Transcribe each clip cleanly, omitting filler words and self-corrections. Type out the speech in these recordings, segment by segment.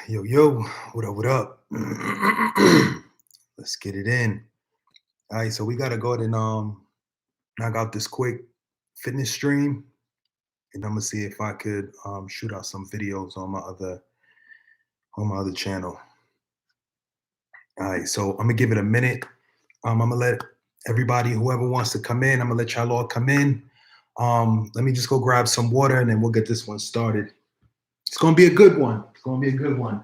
Yo, yo, what up, what up? Let's get it in. All right, so we gotta go ahead and knock out this quick fitness stream, and I'm gonna see if I could shoot out some videos on my other channel. All right, so I'm gonna give it a minute. I'm gonna let everybody, whoever wants to come in, I'm gonna let y'all all come in. Let me just go grab some water and then we'll get this one started. It's gonna be a good one. It's gonna be a good one.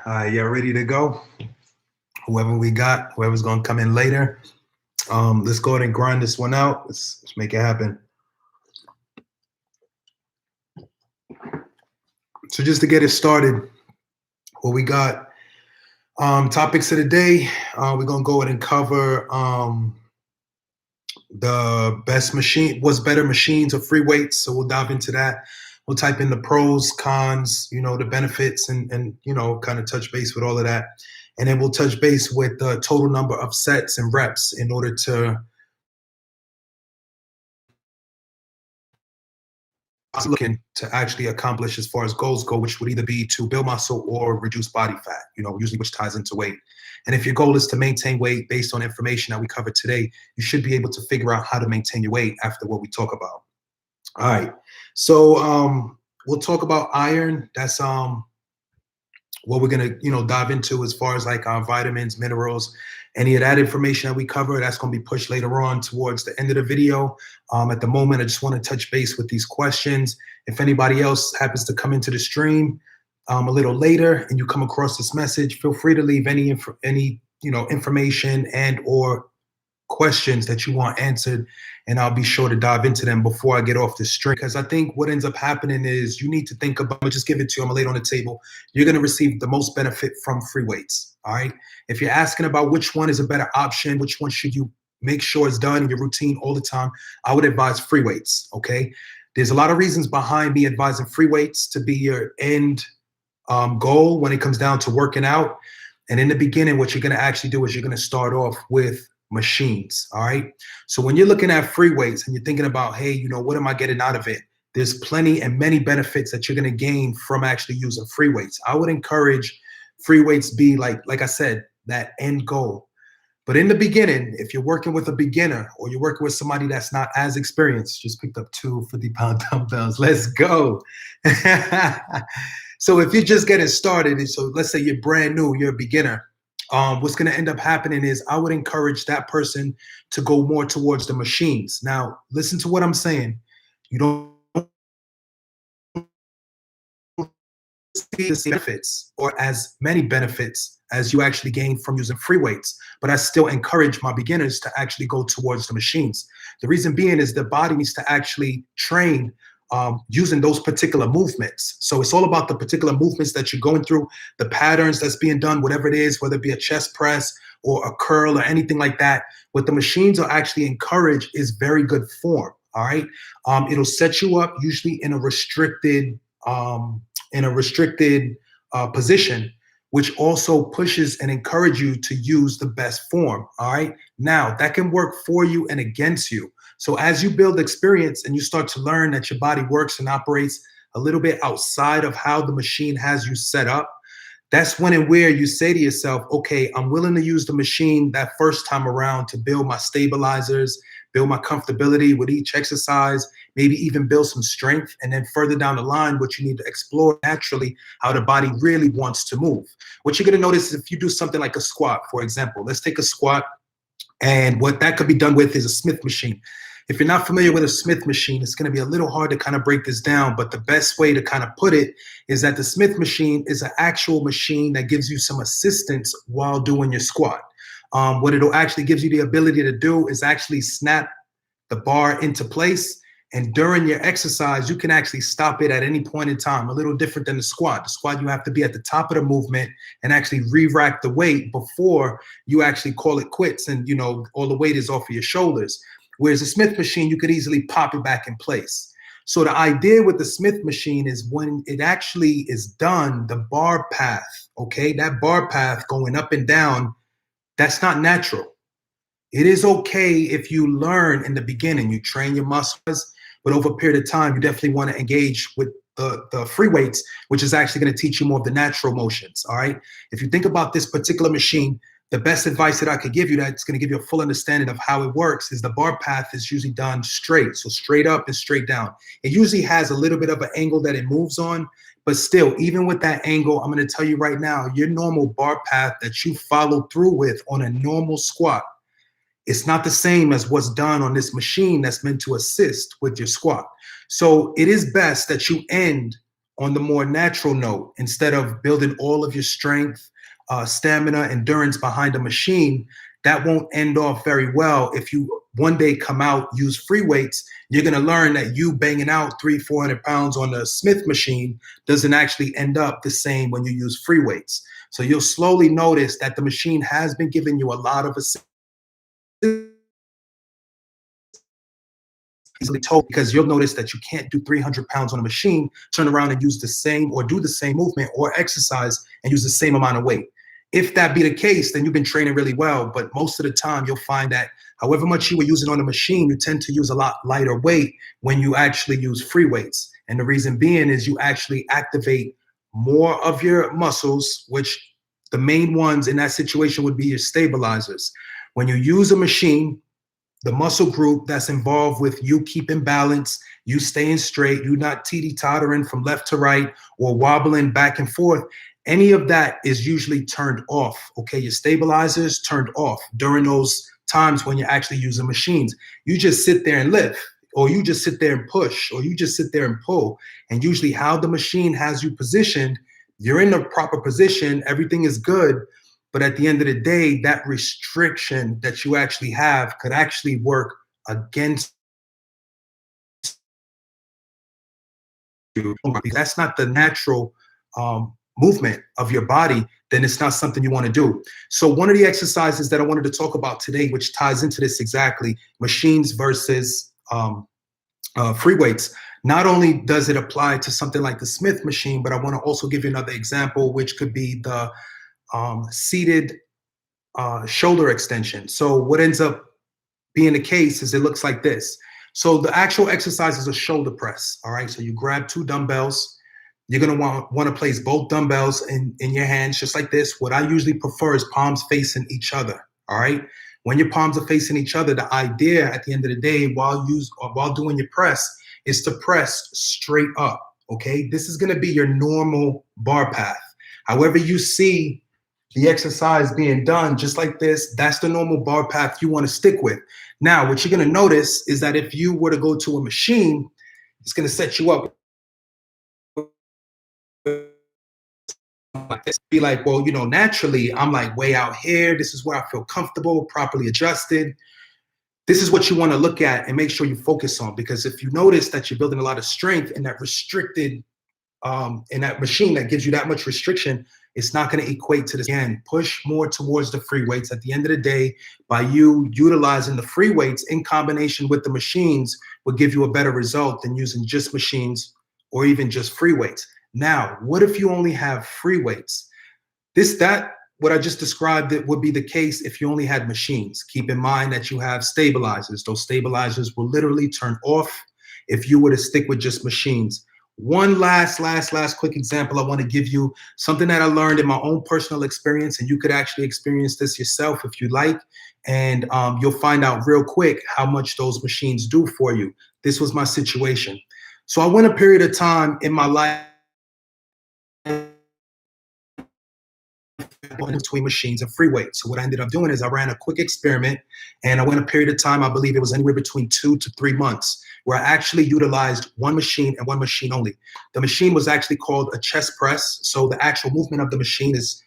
All right, y'all ready to go? Whoever we got, whoever's gonna come in later. Let's go ahead and grind this one out. Let's make it happen. So just to get it started, what we got, topics of the day, we're gonna go ahead and cover the best machine, what's better, machines or free weights. So we'll dive into that. We'll type in the pros, cons, the benefits, and kind of touch base with all of that. And then we'll touch base with the total number of sets and reps in order to looking to actually accomplish as far as goals go, which would either be to build muscle or reduce body fat, usually which ties into weight. And if your goal is to maintain weight based on information that we covered today, you should be able to figure out how to maintain your weight after what we talk about. All right. So we'll talk about iron. That's what we're gonna, dive into as far as like our vitamins, minerals, any of that information that we cover. That's gonna be pushed later on towards the end of the video. At the moment, I just want to touch base with these questions. If anybody else happens to come into the stream a little later and you come across this message, feel free to leave any information and or questions that you want answered, and I'll be sure to dive into them before I get off the stream. Because I think what ends up happening is you need to think about, I'm gonna just give it to you, I'm gonna lay it on the table. You're gonna receive the most benefit from free weights, all right? If you're asking about which one is a better option, which one should you make sure is done in your routine all the time, I would advise free weights, okay? There's a lot of reasons behind me advising free weights to be your end goal when it comes down to working out. And in the beginning, what you're gonna actually do is you're gonna start off with machines, all right? So when you're looking at free weights and you're thinking about, hey, what am I getting out of it? There's plenty and many benefits that you're gonna gain from actually using free weights. I would encourage free weights be like I said, that end goal. But in the beginning, if you're working with a beginner or you're working with somebody that's not as experienced, just picked up 2 50-pound dumbbells, let's go. So if you're just getting started, so let's say you're brand new, you're a beginner, what's going to end up happening is I would encourage that person to go more towards the machines. Now, listen to what I'm saying. You don't see the same benefits or as many benefits as you actually gain from using free weights, but I still encourage my beginners to actually go towards the machines. The reason being is the body needs to actually train using those particular movements. So it's all about the particular movements that you're going through, the patterns that's being done, whatever it is, whether it be a chest press or a curl or anything like that. What the machines are actually encourage is very good form. All right. It'll set you up usually in a restricted position, which also pushes and encourage you to use the best form. All right. Now that can work for you and against you. So as you build experience and you start to learn that your body works and operates a little bit outside of how the machine has you set up, that's when and where you say to yourself, okay, I'm willing to use the machine that first time around to build my stabilizers, build my comfortability with each exercise, maybe even build some strength. And then further down the line, what you need to explore naturally, how the body really wants to move. What you're going to notice is if you do something like a squat, for example, let's take a squat. And what that could be done with is a Smith machine. If you're not familiar with a Smith machine, it's going to be a little hard to kind of break this down, but the best way to kind of put it is that the Smith machine is an actual machine that gives you some assistance while doing your squat. What it'll actually gives you the ability to do is actually snap the bar into place And during your exercise, you can actually stop it at any point in time, a little different than the squat. The squat, you have to be at the top of the movement and actually re-rack the weight before you actually call it quits and, all the weight is off of your shoulders. Whereas the Smith machine, you could easily pop it back in place. So the idea with the Smith machine is when it actually is done, the bar path, okay, that bar path going up and down, that's not natural. It is okay if you learn in the beginning, you train your muscles, but over a period of time, you definitely want to engage with the free weights, which is actually going to teach you more of the natural motions. All right. If you think about this particular machine, the best advice that I could give you that's going to give you a full understanding of how it works is the bar path is usually done straight. So straight up and straight down. It usually has a little bit of an angle that it moves on, but still, even with that angle, I'm going to tell you right now, your normal bar path that you follow through with on a normal squat, it's not the same as what's done on this machine that's meant to assist with your squat. So it is best that you end on the more natural note instead of building all of your strength, stamina, endurance behind a machine. That won't end off very well. If you one day come out, use free weights, you're going to learn that you banging out 300-400 pounds on the Smith machine doesn't actually end up the same when you use free weights. So you'll slowly notice that the machine has been giving you a lot of assistance easily told, because you'll notice that you can't do 300 pounds on a machine, turn around and use the same or do the same movement or exercise and use the same amount of weight. If that be the case, then you've been training really well. But most of the time, you'll find that however much you were using on the machine, you tend to use a lot lighter weight when you actually use free weights. And the reason being is you actually activate more of your muscles, which the main ones in that situation would be your stabilizers. When you use a machine, the muscle group that's involved with you keeping balance, you staying straight, you not teeter-tottering from left to right or wobbling back and forth, any of that is usually turned off, okay? Your stabilizers turned off during those times when you're actually using machines. You just sit there and lift, or you just sit there and push, or you just sit there and pull. And usually how the machine has you positioned, you're in the proper position, everything is good. But at the end of the day, that restriction that you actually have could actually work against you. If that's not the natural movement of your body, then it's not something you want to do. So one of the exercises that I wanted to talk about today, which ties into this exactly, machines versus free weights. Not only does it apply to something like the Smith machine, but I want to also give you another example, which could be the seated shoulder extension. So what ends up being the case is it looks like this. So the actual exercise is a shoulder press. All right. So you grab two dumbbells. You're going to want to place both dumbbells in your hands just like this. What I usually prefer is palms facing each other. All right. When your palms are facing each other, the idea at the end of the day while doing your press is to press straight up. Okay. This is going to be your normal bar path. However you see the exercise being done just like this, that's the normal bar path you want to stick with. Now, what you're going to notice is that if you were to go to a machine, it's going to set you up like this. Be like, well, naturally, I'm like way out here. This is where I feel comfortable, properly adjusted. This is what you want to look at and make sure you focus on, because if you notice that you're building a lot of strength in that restricted, in that machine that gives you that much restriction, it's not going to equate to this. Again, push more towards the free weights. At the end of the day, by you utilizing the free weights in combination with the machines will give you a better result than using just machines or even just free weights. Now, what if you only have free weights? What I just described, it would be the case if you only had machines. Keep in mind that you have stabilizers. Those stabilizers will literally turn off if you were to stick with just machines. One last quick example I want to give you, something that I learned in my own personal experience, and you could actually experience this yourself if you like, and you'll find out real quick how much those machines do for you. This was my situation. So I went a period of time in my life between machines and free weights. So what I ended up doing is I ran a quick experiment, and I went a period of time, I believe it was anywhere between 2 to 3 months, where I actually utilized one machine and one machine only. The machine was actually called a chest press. So the actual movement of the machine is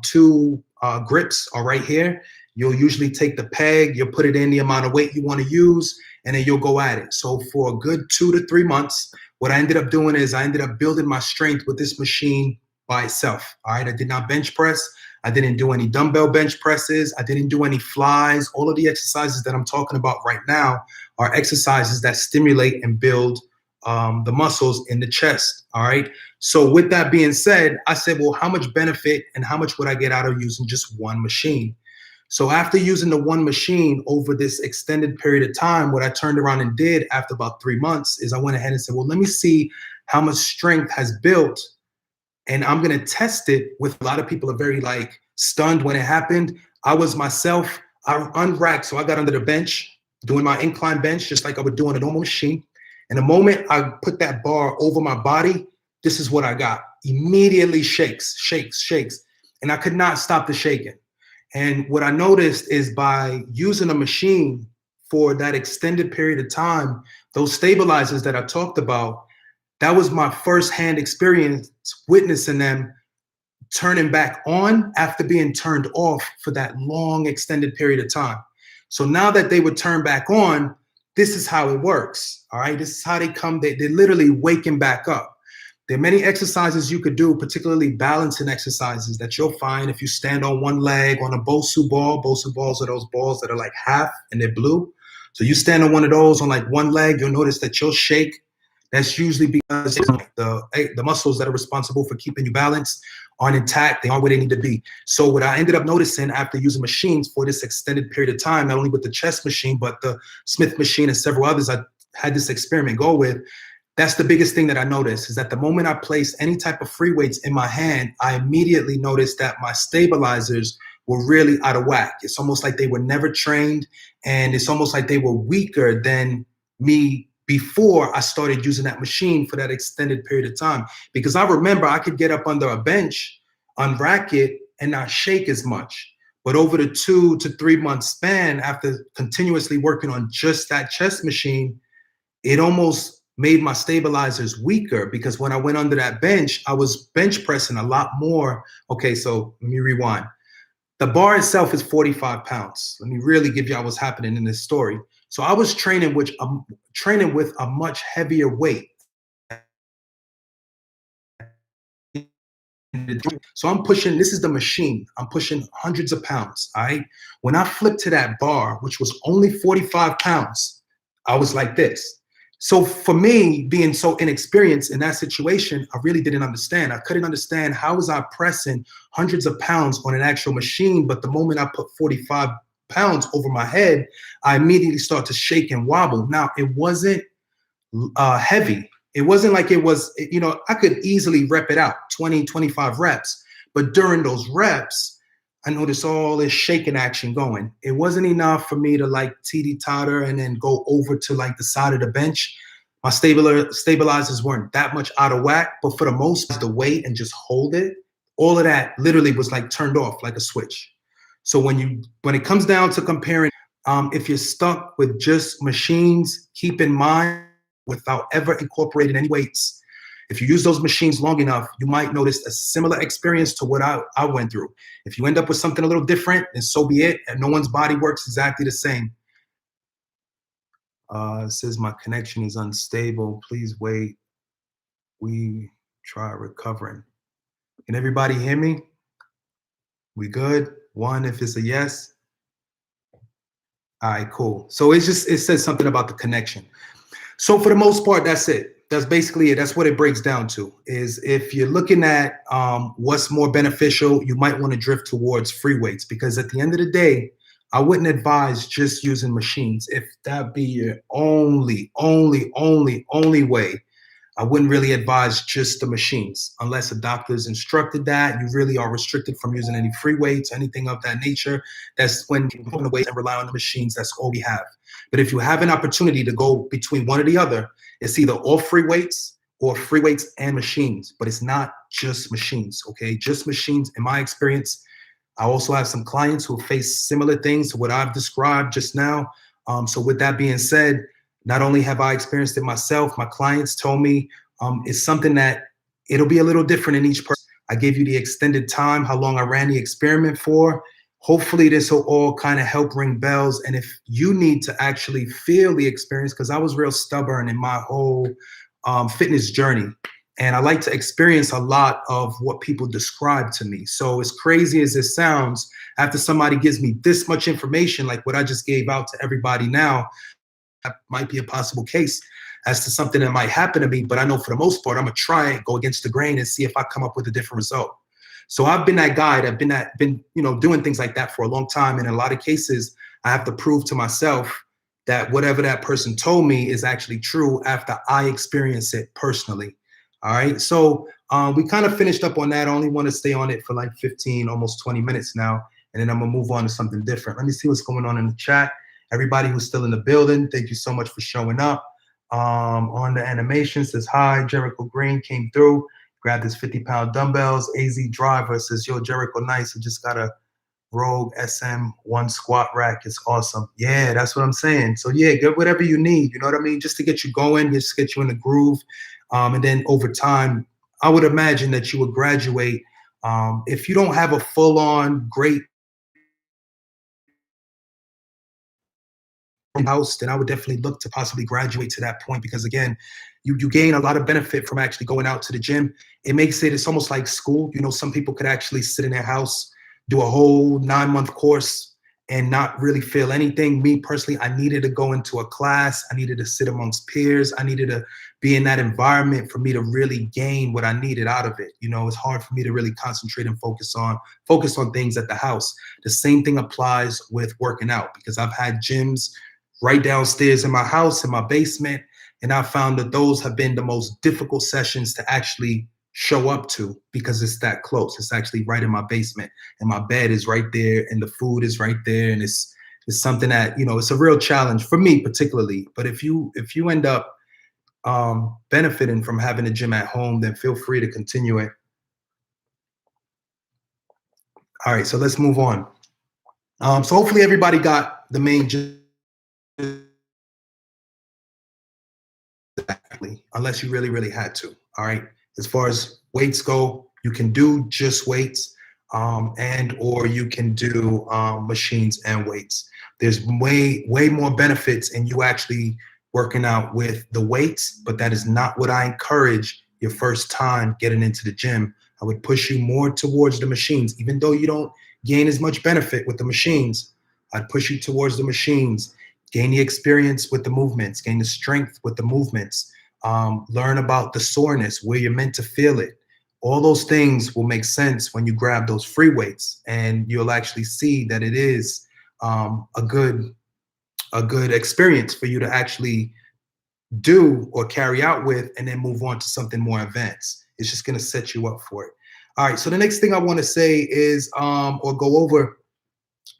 two grips are right here. You'll usually take the peg, you'll put it in the amount of weight you want to use, and then you'll go at it. So for a good 2 to 3 months, what I ended up doing is I ended up building my strength with this machine by itself. All right. I did not bench press. I didn't do any dumbbell bench presses. I didn't do any flies. All of the exercises that I'm talking about right now are exercises that stimulate and build the muscles in the chest. All right. So with that being said, I said, well, how much benefit and how much would I get out of using just one machine? So after using the one machine over this extended period of time, what I turned around and did after about 3 months is I went ahead and said, well, let me see how much strength has built, and I'm going to test it with a lot of people are very like stunned when it happened. I was myself, I unracked. So I got under the bench doing my incline bench, just like I would do on a normal machine. And the moment I put that bar over my body, this is what I got. Immediately shakes, shakes, shakes. And I could not stop the shaking. And what I noticed is by using a machine for that extended period of time, those stabilizers that I talked about, that was my firsthand experience witnessing them turning back on after being turned off for that long extended period of time. So now that they would turn back on, this is how it works. All right. This is how they come. They're literally waking back up. There are many exercises you could do, particularly balancing exercises that you'll find if you stand on one leg on a Bosu ball. Bosu balls are those balls that are like half and they're blue. So you stand on one of those on like one leg, you'll notice that you'll shake. That's usually because the muscles that are responsible for keeping you balanced aren't intact. They aren't where they need to be. So what I ended up noticing after using machines for this extended period of time, not only with the chest machine, but the Smith machine and several others I had this experiment go with, that's the biggest thing that I noticed is that the moment I placed any type of free weights in my hand, I immediately noticed that my stabilizers were really out of whack. It's almost like they were never trained, and it's almost like they were weaker than me before I started using that machine for that extended period of time. Because I remember I could get up under a bench, unrack it, and not shake as much. But over the 2 to 3 month span, after continuously working on just that chest machine, it almost made my stabilizers weaker because when I went under that bench, I was bench pressing a lot more. Okay, so let me rewind. The bar itself is 45 pounds. Let me really give you what's happening in this story. So I was training with a much heavier weight. So I'm pushing, this is the machine. I'm pushing hundreds of pounds, all right? When I flipped to that bar, which was only 45 pounds, I was like this. So for me, being so inexperienced in that situation, I really didn't understand. I couldn't understand how was I pressing hundreds of pounds on an actual machine, but the moment I put 45 pounds over my head, I immediately start to shake and wobble. Now, it wasn't heavy. It wasn't like it was, I could easily rep it out, 20, 25 reps. But during those reps, I noticed all this shaking action going. It wasn't enough for me to like teeter-totter and then go over to like the side of the bench. My stabilizers weren't that much out of whack, but for the most part, the weight and just hold it, all of that literally was like turned off like a switch. So when it comes down to comparing, if you're stuck with just machines, keep in mind without ever incorporating any weights, if you use those machines long enough, you might notice a similar experience to what I went through. If you end up with something a little different, then so be it. And no one's body works exactly the same. It says my connection is unstable. Please wait. We try recovering. Can everybody hear me? We good? One if it's a yes. All right, cool. So it says something about the connection. So for the most part, that's it. That's basically it. That's what it breaks down to, is if you're looking at what's more beneficial, you might want to drift towards free weights, because at the end of the day, I wouldn't advise just using machines. If that be your only way, I wouldn't really advise just the machines unless a doctor's instructed that. You really are restricted from using any free weights, anything of that nature. That's when you put away and rely on the machines. That's all we have. But if you have an opportunity to go between one or the other, it's either all free weights or free weights and machines. But it's not just machines, okay? Just machines, in my experience. I also have some clients who face similar things to what I've described just now. So with that being said, not only have I experienced it myself, my clients told me it's something that it'll be a little different in each person. I gave you the extended time, how long I ran the experiment for. Hopefully this will all kind of help ring bells. And if you need to actually feel the experience, because I was real stubborn in my whole fitness journey, and I like to experience a lot of what people describe to me. So as crazy as it sounds, after somebody gives me this much information, like what I just gave out to everybody now, that might be a possible case as to something that might happen to me. But I know for the most part, I'm gonna try and go against the grain and see if I come up with a different result. So I've been that guy that been doing things like that for a long time. And in a lot of cases, I have to prove to myself that whatever that person told me is actually true after I experience it personally. All right. So we kind of finished up on that. I only want to stay on it for like 15, almost 20 minutes now. And then I'm gonna move on to something different. Let me see what's going on in the chat. Everybody who's still in the building, thank you so much for showing up. On the animation says hi. Jericho Green came through. Grabbed his 50-pound dumbbells. AZ Driver says, yo, Jericho, nice. I just got a Rogue SM1 squat rack. It's awesome. Yeah, that's what I'm saying. So yeah, get whatever you need. You know what I mean? Just to get you going, just get you in the groove. And then over time, I would imagine that you would graduate. If you don't have a full-on great house, then I would definitely look to possibly graduate to that point, because again, you gain a lot of benefit from actually going out to the gym. It's almost like school. Some people could actually sit in their house, do a whole 9-month course and not really feel anything. Me personally, I needed to go into a class. I needed to sit amongst peers. I needed to be in that environment for me to really gain what I needed out of it. It's hard for me to really concentrate and focus on things at the house. The same thing applies with working out, because I've had gyms right downstairs in my house, in my basement. And I found that those have been the most difficult sessions to actually show up to, because it's that close. It's actually right in my basement, and my bed is right there, and the food is right there. And it's something that, it's a real challenge for me particularly. But if you end up benefiting from having a gym at home, then feel free to continue it. All right, so let's move on. So hopefully everybody got the main gist. Exactly, unless you really had to. All right, as far as weights go, you can do just weights, and or you can do machines and weights. There's way more benefits in you actually working out with the weights, but that is not what I encourage your first time getting into the gym. I would push you more towards the machines. Even though you don't gain as much benefit with the machines, I'd push you towards the machines. Gain the experience with the movements, gain the strength with the movements, learn about the soreness, where you're meant to feel it. All those things will make sense when you grab those free weights, and you'll actually see that it is a good experience for you to actually do or carry out with, and then move on to something more advanced. It's just going to set you up for it. All right, so the next thing I want to say is, or go over,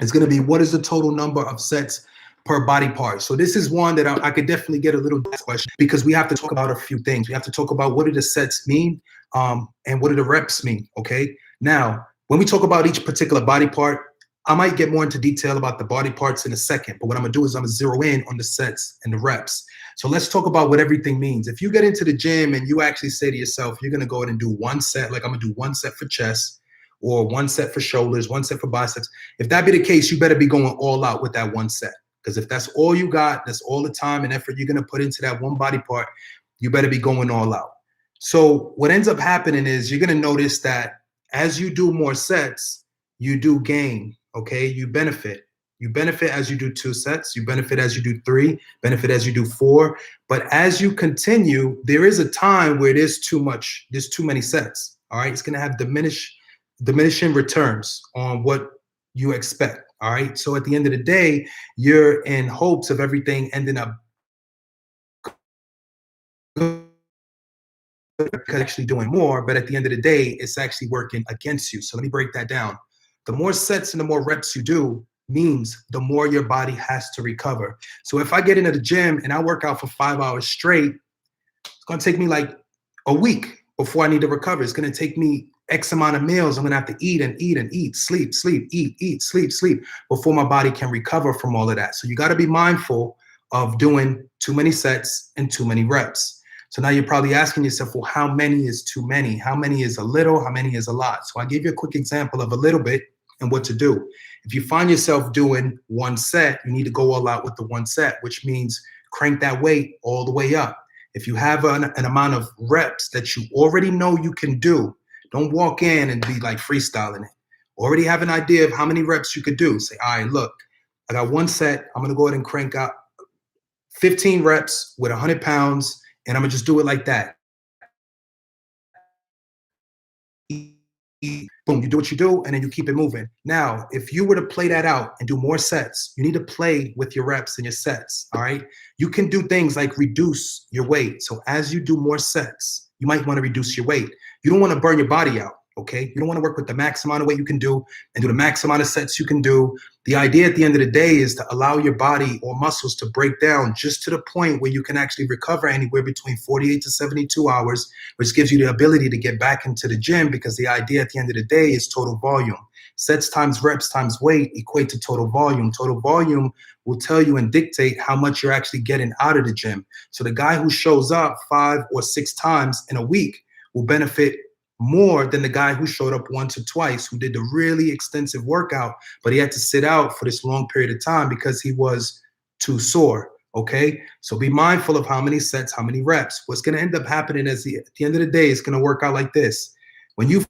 is going to be, what is the total number of sets per body part? So this is one that I could definitely get a little question, because we have to talk about a few things. We have to talk about, what do the sets mean, and what do the reps mean, okay? Now, when we talk about each particular body part, I might get more into detail about the body parts in a second, but what I'm gonna do is I'm gonna zero in on the sets and the reps. So let's talk about what everything means. If you get into the gym and you actually say to yourself, you're gonna go ahead and do one set, like I'm gonna do one set for chest, or one set for shoulders, one set for biceps. If that be the case, you better be going all out with that one set. Because if that's all you got, that's all the time and effort you're going to put into that one body part, you better be going all out. So what ends up happening is, you're going to notice that as you do more sets, you do gain, okay? You benefit. You benefit as you do 2 sets. You benefit as you do 3, benefit as you do 4. But as you continue, there is a time where there's too many sets, all right? It's going to have diminishing returns on what you expect. All right. So at the end of the day, you're in hopes of everything ending up good, actually doing more. But at the end of the day, it's actually working against you. So let me break that down. The more sets and the more reps you do means the more your body has to recover. So if I get into the gym and I work out for 5 hours straight, it's going to take me like a week before I need to recover. It's going to take me X amount of meals. I'm going to have to eat and eat and eat, sleep, eat, sleep, before my body can recover from all of that. So you got to be mindful of doing too many sets and too many reps. So now you're probably asking yourself, well, how many is too many? How many is a little? How many is a lot? So I gave you a quick example of a little bit. and what to do. If you find yourself doing one set, you need to go all out with the one set, which means crank that weight all the way up. If you have an amount of reps that you already know you can do, don't walk in and be like freestyling it. Already have an idea of how many reps you could do. Say, all right, look, I got one set. I'm going to go ahead and crank out 15 reps with 100 pounds, and I'm going to just do it like that. Boom, you do what you do, and then you keep it moving. Now, if you were to play that out and do more sets, you need to play with your reps and your sets, all right? You can do things like reduce your weight. So as you do more sets, you might want to reduce your weight. You don't want to burn your body out, okay? You don't want to work with the max amount of weight you can do and do the max amount of sets you can do. The idea at the end of the day is to allow your body or muscles to break down just to the point where you can actually recover anywhere between 48 to 72 hours, which gives you the ability to get back into the gym, because the idea at the end of the day is total volume. Sets times reps times weight equate to total volume. Total volume will tell you and dictate how much you're actually getting out of the gym. So the guy who shows up 5 or 6 times in a week will benefit more than the guy who showed up once or twice, who did the really extensive workout, but he had to sit out for this long period of time because he was too sore. Okay, so be mindful of how many sets, how many reps. What's going to end up happening is at the end of the day, it's going to work out like this. When you're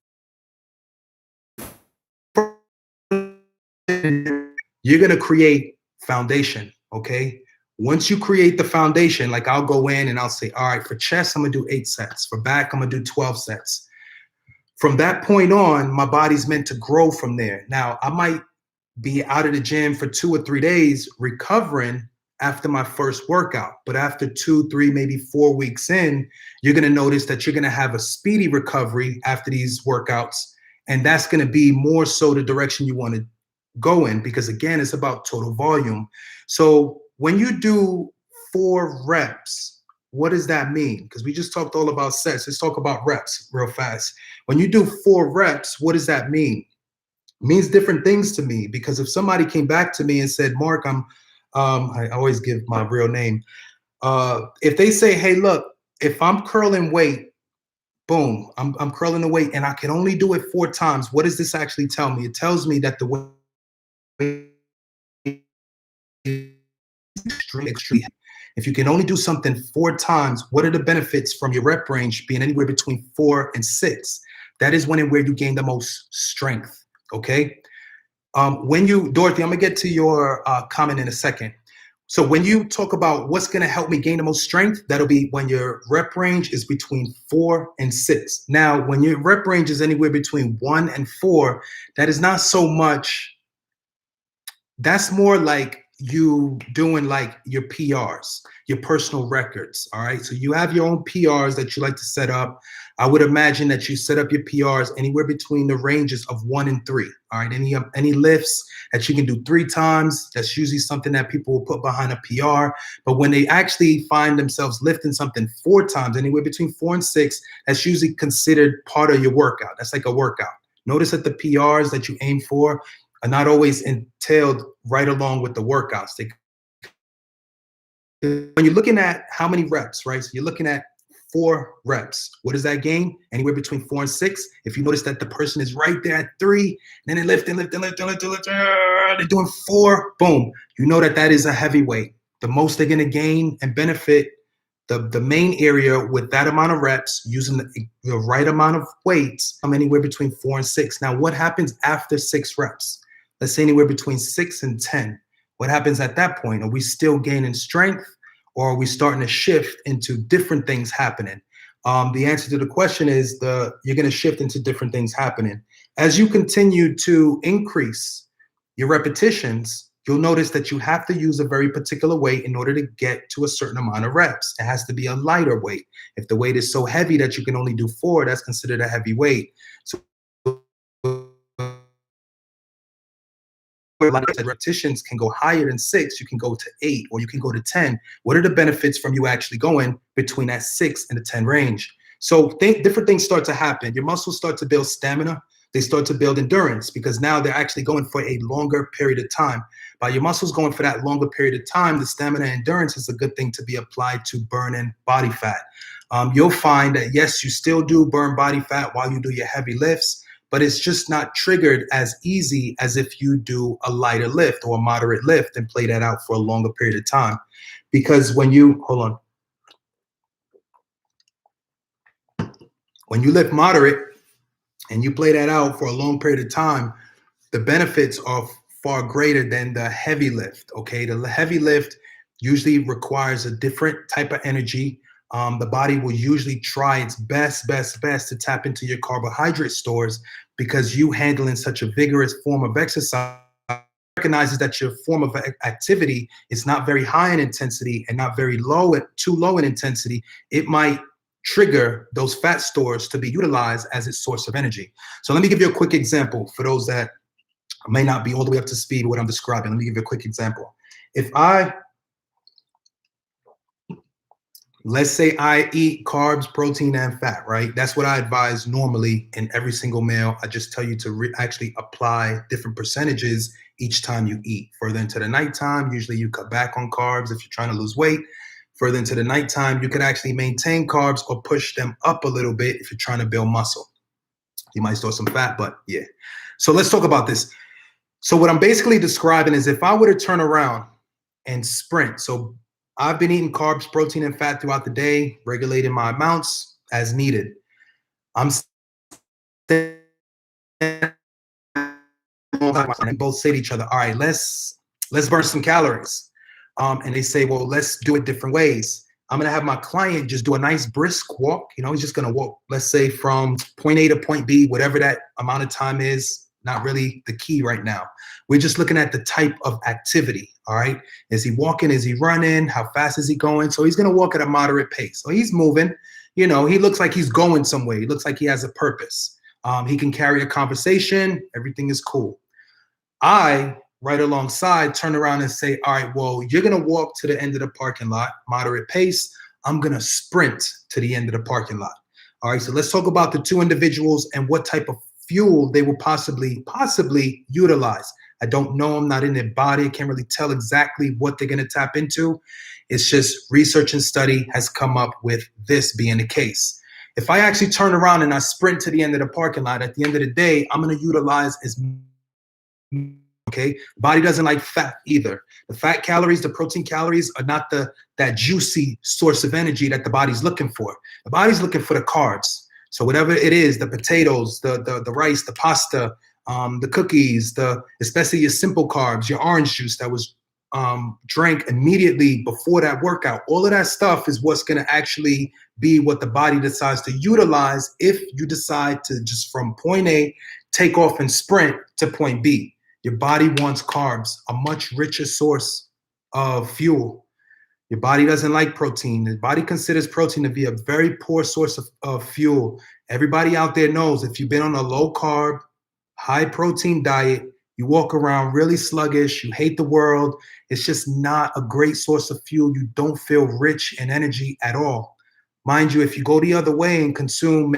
going to create foundation. Okay, once you create the foundation, like I'll go in and I'll say, all right, for chest, I'm going to do 8 sets. For back, I'm going to do 12 sets. From that point on, my body's meant to grow from there. Now, I might be out of the gym for 2 or 3 days recovering after my first workout. But after 2, 3, maybe 4 weeks in, you're going to notice that you're going to have a speedy recovery after these workouts. And that's going to be more so the direction you want to go in, because again, it's about total volume. So when you do 4 reps, what does that mean? Because we just talked all about sets. Let's talk about reps real fast. When you do 4 reps, what does that mean? It means different things to me, because if somebody came back to me and said, Mark, I always give my real name. If they say, hey, look, if I'm curling weight, boom, I'm curling the weight and I can only do it 4 times. What does this actually tell me? It tells me that the weight is extreme. If you can only do something 4 times, what are the benefits from your rep range being anywhere between 4 and 6? That is where you gain the most strength, okay? Dorothy, I'm gonna get to your comment in a second. So when you talk about what's gonna help me gain the most strength, that'll be when your rep range is between 4 and 6. Now, when your rep range is anywhere between 1 and 4, that is not so much, that's more like you doing like your PRs, your personal records, all right? So you have your own PRs that you like to set up. I would imagine that you set up your PRs anywhere between the ranges of 1 and 3, all right? Any lifts that you can do 3 times, that's usually something that people will put behind a PR. But when they actually find themselves lifting something 4 times, anywhere between 4 and 6, that's usually considered part of your workout. That's like a workout. Notice that the PRs that you aim for are not always entailed right along with the workouts. When you're looking at how many reps, right? So you're looking at 4 reps. What does that gain? Anywhere between 4 and 6. If you notice that the person is right there at 3, then they're lifting, they're doing 4, boom. You know that is a heavy weight. The most they're gonna gain and benefit the main area with that amount of reps, using the right amount of weights, anywhere between 4 and 6. Now, what happens after 6 reps? Let's say anywhere between 6 and 10. What happens at that point? Are we still gaining strength, or are we starting to shift into different things happening? The answer to the question is you're going to shift into different things happening. As you continue to increase your repetitions, you'll notice that you have to use a very particular weight in order to get to a certain amount of reps. It has to be a lighter weight. If the weight is so heavy that you can only do 4, that's considered a heavy weight. So a lot of repetitions can go higher than 6. You can go to 8, or you can go to 10. What are the benefits from you actually going between that 6 and the 10 range? So different things start to happen. Your muscles start to build stamina. They start to build endurance, because now they're actually going for a longer period of time. By your muscles going for that longer period of time, the stamina and endurance is a good thing to be applied to burning body fat. You'll find that, yes, you still do burn body fat while you do your heavy lifts, but it's just not triggered as easy as if you do a lighter lift or a moderate lift and play that out for a longer period of time. Because when you lift moderate and you play that out for a long period of time, the benefits are far greater than the heavy lift. Okay, the heavy lift usually requires a different type of energy. The body will usually try its best to tap into your carbohydrate stores, because you handling such a vigorous form of exercise recognizes that your form of activity is not very high in intensity and not very too low in intensity. It might trigger those fat stores to be utilized as its source of energy. So let me give you a quick example for those that may not be all the way up to speed with what I'm describing. Let me give you a quick example. Let's say I eat carbs, protein, and fat, right? That's what I advise normally in every single meal. I just tell you to actually apply different percentages each time you eat. Further into the nighttime, usually you cut back on carbs if you're trying to lose weight. Further into the nighttime, you can actually maintain carbs or push them up a little bit if you're trying to build muscle. You might store some fat, but yeah. So let's talk about this. So what I'm basically describing is if I were to turn around and sprint. So I've been eating carbs, protein, and fat throughout the day, regulating my amounts as needed. I'm and both say to each other, all right, let's burn some calories. And they say, well, let's do it different ways. I'm gonna have my client just do a nice brisk walk. He's just gonna walk, let's say from point A to point B, whatever that amount of time is. Not really the key right now. We're just looking at the type of activity, all right? Is he walking? Is he running? How fast is he going? So he's gonna walk at a moderate pace. So he's moving, he looks like he's going somewhere. He looks like he has a purpose. He can carry a conversation, everything is cool. I, right alongside, turn around and say, all right, well, you're gonna walk to the end of the parking lot, moderate pace. I'm gonna sprint to the end of the parking lot. All right, so let's talk about the two individuals and what type of fuel they will possibly utilize. I don't know, I'm not in their body. I can't really tell exactly what they're gonna tap into. It's just research and study has come up with this being the case. If I actually turn around and I sprint to the end of the parking lot, at the end of the day, I'm gonna utilize as okay. Body doesn't like fat either. The fat calories, the protein calories are not that juicy source of energy that the body's looking for. The body's looking for the carbs. So whatever it is, the potatoes, the rice, the pasta, the cookies, especially your simple carbs, your orange juice that was drank immediately before that workout, all of that stuff is what's going to actually be what the body decides to utilize if you decide to just from point A, take off and sprint to point B. Your body wants carbs, a much richer source of fuel. Your body doesn't like protein. The body considers protein to be a very poor source of fuel. Everybody out there knows if you've been on a low carb, high protein diet, you walk around really sluggish, you hate the world, it's just not a great source of fuel. You don't feel rich in energy at all. Mind you, if you go the other way and consume,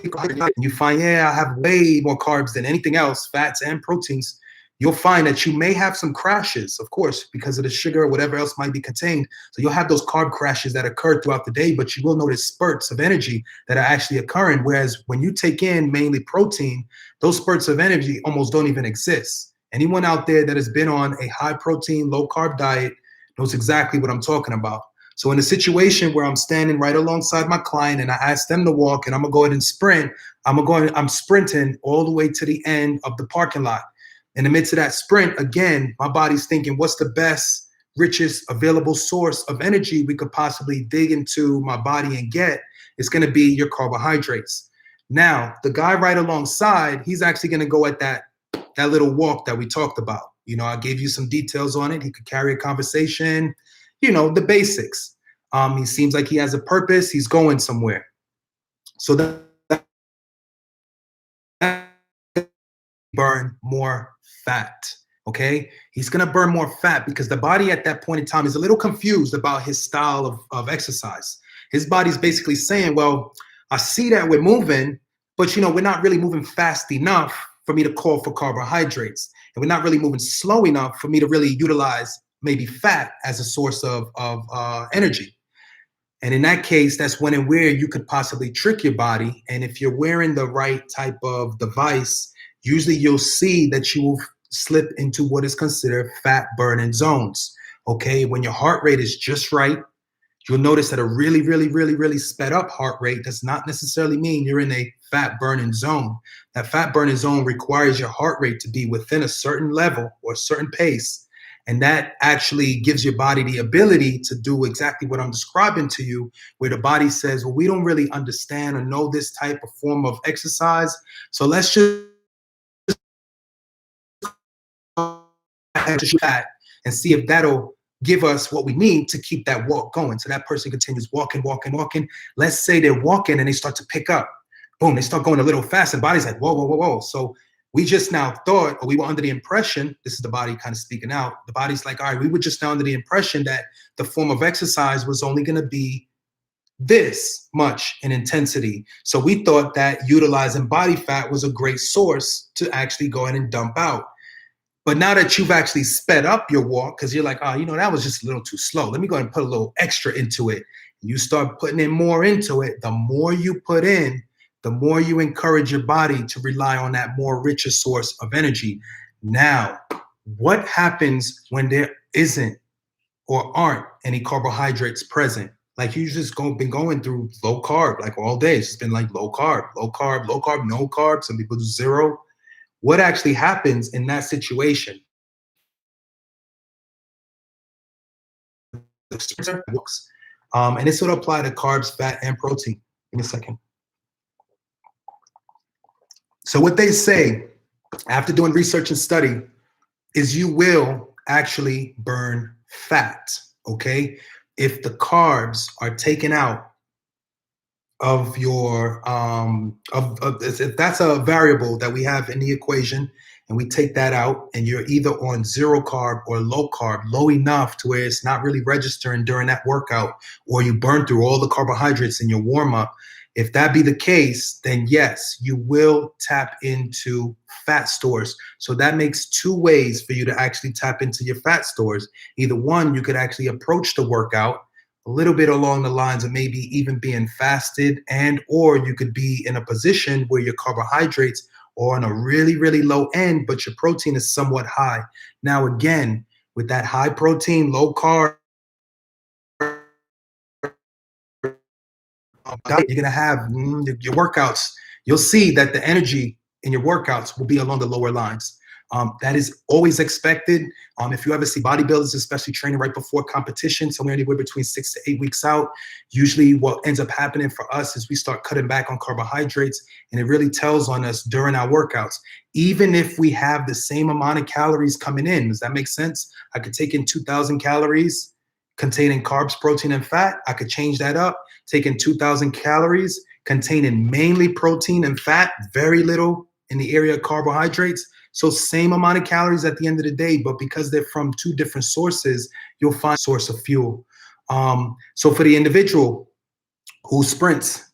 you find, I have way more carbs than anything else, fats and proteins, you'll find that you may have some crashes, of course, because of the sugar or whatever else might be contained. So you'll have those carb crashes that occur throughout the day, but you will notice spurts of energy that are actually occurring. Whereas when you take in mainly protein, those spurts of energy almost don't even exist. Anyone out there that has been on a high protein, low carb diet knows exactly what I'm talking about. So in a situation where I'm standing right alongside my client and I ask them to walk and I'm gonna go ahead and sprint, I'm sprinting all the way to the end of the parking lot. In the midst of that sprint, again, my body's thinking, what's the best, richest available source of energy we could possibly dig into my body and get? It's gonna be your carbohydrates. Now, the guy right alongside, he's actually gonna go at that little walk that we talked about. I gave you some details on it. He could carry a conversation, the basics. He seems like he has a purpose. He's going somewhere. So that burn more fat. Okay, he's gonna burn more fat because the body at that point in time is a little confused about his style of exercise. His body's basically saying, well, I see that we're moving, but we're not really moving fast enough for me to call for carbohydrates, and we're not really moving slow enough for me to really utilize maybe fat as a source of energy. And in that case, that's when and where you could possibly trick your body. And if you're wearing the right type of device, usually you'll see that you will slip into what is considered fat burning zones. Okay, when your heart rate is just right, you'll notice that a really, really, really, really sped up heart rate does not necessarily mean you're in a fat burning zone. That fat burning zone requires your heart rate to be within a certain level or a certain pace. And that actually gives your body the ability to do exactly what I'm describing to you, where the body says, well, we don't really understand or know this type of form of exercise. So let's just that and see if that'll give us what we need to keep that walk going. So that person continues walking, walking, walking. Let's say they're walking and they start to pick up. Boom, they start going a little fast and the body's like, whoa, whoa, whoa, whoa. So we just now thought, or we were under the impression, this is the body kind of speaking out. The body's like, all right, we were just now under the impression that the form of exercise was only going to be this much in intensity. So we thought that utilizing body fat was a great source to actually go ahead and dump out. But now that you've actually sped up your walk, because you're like, oh, that was just a little too slow. Let me go ahead and put a little extra into it. You start putting in more into it. The more you put in, the more you encourage your body to rely on that more richer source of energy. Now, what happens when there isn't or aren't any carbohydrates present? Like you just been going through low carb, like all day. It's been like low carb, low carb, low carb, no carb. Some people do zero. What actually happens in that situation? And this would apply to carbs, fat, and protein. Give me a second. So what they say after doing research and study is you will actually burn fat, okay? If the carbs are taken out of your if that's a variable that we have in the equation and we take that out and you're either on zero carb or low carb, low enough to where it's not really registering during that workout, or you burn through all the carbohydrates in your warm up, if that be the case, then yes, you will tap into fat stores. So that makes two ways for you to actually tap into your fat stores. Either one, you could actually approach the workout a little bit along the lines of maybe even being fasted, and or you could be in a position where your carbohydrates are on a really, really low end, but your protein is somewhat high. Now, again, with that high protein, low carb diet, you're going to have your workouts. You'll see that the energy in your workouts will be along the lower lines. That is always expected. If you ever see bodybuilders, especially training right before competition, somewhere anywhere between 6 to 8 weeks out, usually what ends up happening for us is we start cutting back on carbohydrates, and it really tells on us during our workouts. Even if we have the same amount of calories coming in, does that make sense? I could take in 2,000 calories containing carbs, protein, and fat. I could change that up, take in 2,000 calories containing mainly protein and fat, very little in the area of carbohydrates. So same amount of calories at the end of the day, but because they're from two different sources, you'll find source of fuel. So for the individual who sprints,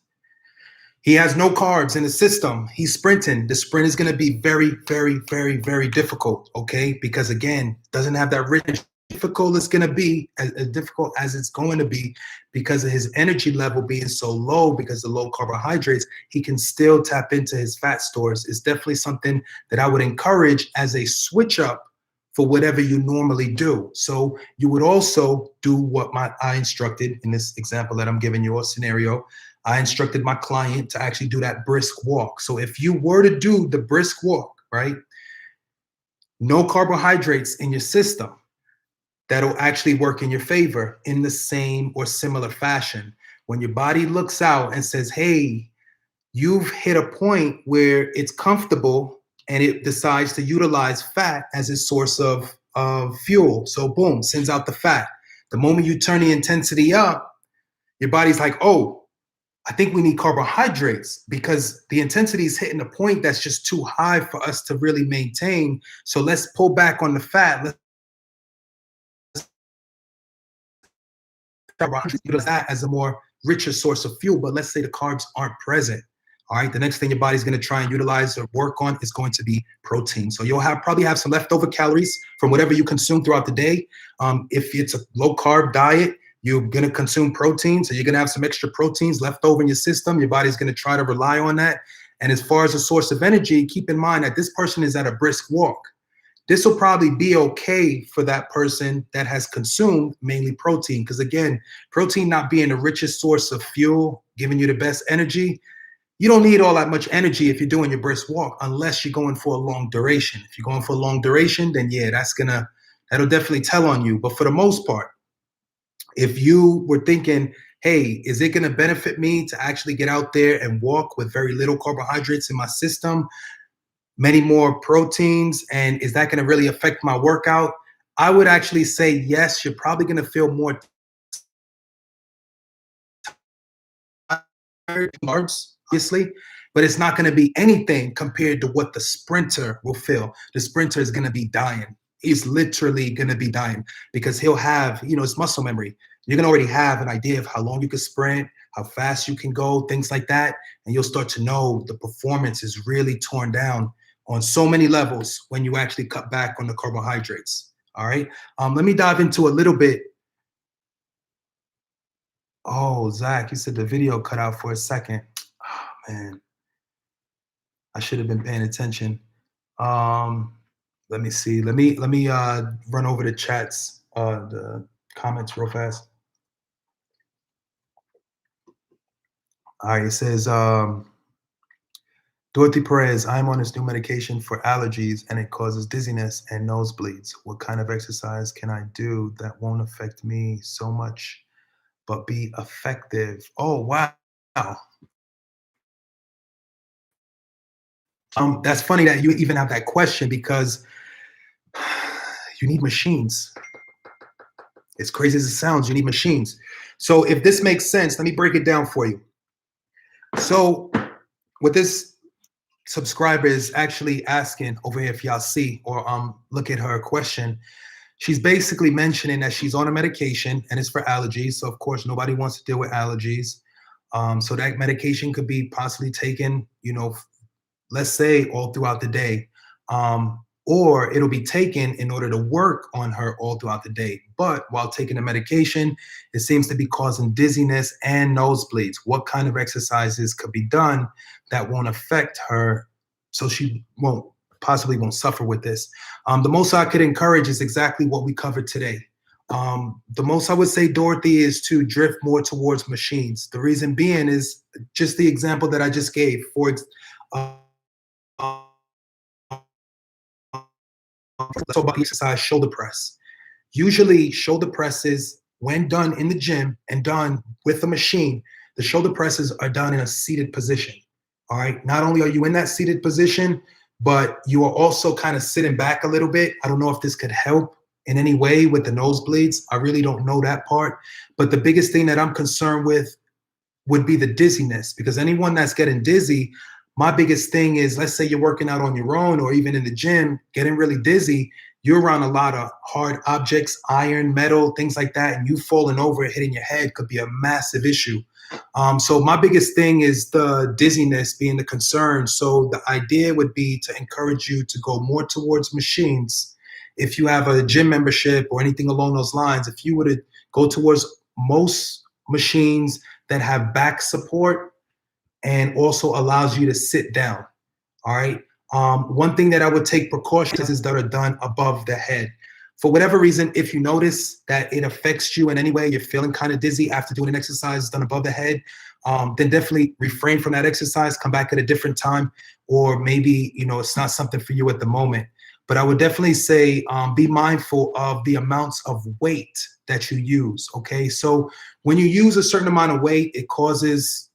he has no carbs in the system, he's sprinting. The sprint is going to be very, very, very, very difficult, okay? Because again, doesn't have that rich difficult it's going to be, as difficult as it's going to be, because of his energy level being so low, because of low carbohydrates, he can still tap into his fat stores. It's definitely something that I would encourage as a switch up for whatever you normally do. So you would also do what I instructed in this example that I'm giving you, a scenario. I instructed my client to actually do that brisk walk. So if you were to do the brisk walk, right, no carbohydrates in your system, that'll actually work in your favor in the same or similar fashion. When your body looks out and says, hey, you've hit a point where it's comfortable, and it decides to utilize fat as its source of fuel. So boom, sends out the fat. The moment you turn the intensity up, your body's like, oh, I think we need carbohydrates, because the intensity is hitting a point that's just too high for us to really maintain. So let's pull back on the fat. Let's utilize that as a more richer source of fuel. But let's say the carbs aren't present. All right, the next thing your body's going to try and utilize or work on is going to be protein. So you'll probably have some leftover calories from whatever you consume throughout the day. If it's a low carb diet, You're going to consume protein. So you're going to have some extra proteins left over in your system. Your body's going to try to rely on that. And as far as a source of energy, keep in mind that this person is at a brisk walk. This will probably be okay for that person that has consumed mainly protein. Because again, protein not being the richest source of fuel, giving you the best energy, you don't need all that much energy if you're doing your brisk walk, unless you're going for a long duration. If you're going for a long duration, then yeah, that'll definitely tell on you. But for the most part, if you were thinking, hey, is it going to benefit me to actually get out there and walk with very little carbohydrates in my system, many more proteins, and is that going to really affect my workout? I would actually say yes. You're probably going to feel more carbs, obviously, but it's not going to be anything compared to what the sprinter will feel. The sprinter is going to be dying. He's literally going to be dying because he'll have, it's muscle memory. You're going to already have an idea of how long you can sprint, how fast you can go, things like that. And you'll start to know the performance is really torn down on so many levels when you actually cut back on the carbohydrates. All right. Let me dive into a little bit. Oh, Zach, you said the video cut out for a second. Oh, man, I should have been paying attention. Let me see. Let me run over the chats, the comments real fast. All right, it says Dorothy Perez, I'm on this new medication for allergies and it causes dizziness and nosebleeds. What kind of exercise can I do that won't affect me so much but be effective? Oh, wow. That's funny that you even have that question because you need machines. As crazy as it sounds, you need machines. So if this makes sense, let me break it down for you. So what this subscriber is actually asking over here, if y'all see or look at her question, she's basically mentioning that she's on a medication and it's for allergies. So of course, nobody wants to deal with allergies. So that medication could be possibly taken, let's say all throughout the day. Or it'll be taken in order to work on her all throughout the day. But while taking the medication, it seems to be causing dizziness and nosebleeds. What kind of exercises could be done that won't affect her so she possibly won't suffer with this? The most I could encourage is exactly what we covered today. The most I would say, Dorothy, is to drift more towards machines. The reason being is just the example that I just gave. Let's talk about the exercise shoulder press. Usually shoulder presses, when done in the gym and done with a machine, the shoulder presses are done in a seated position. All right. Not only are you in that seated position, but you are also kind of sitting back a little bit. I don't know if this could help in any way with the nosebleeds. I really don't know that part. But the biggest thing that I'm concerned with would be the dizziness, because anyone that's getting dizzy, my biggest thing is, let's say you're working out on your own or even in the gym, getting really dizzy, you're around a lot of hard objects, iron, metal, things like that, and you falling over and hitting your head could be a massive issue. So my biggest thing is the dizziness being the concern. So the idea would be to encourage you to go more towards machines. If you have a gym membership or anything along those lines, if you were to go towards most machines that have back support and also allows you to sit down. All right. One thing that I would take precautions is that are done above the head. For whatever reason, if you notice that it affects you in any way, you're feeling kind of dizzy after doing an exercise done above the head, then definitely refrain from that exercise, come back at a different time, or maybe, it's not something for you at the moment. But I would definitely say be mindful of the amounts of weight that you use, okay? So when you use a certain amount of weight, it causes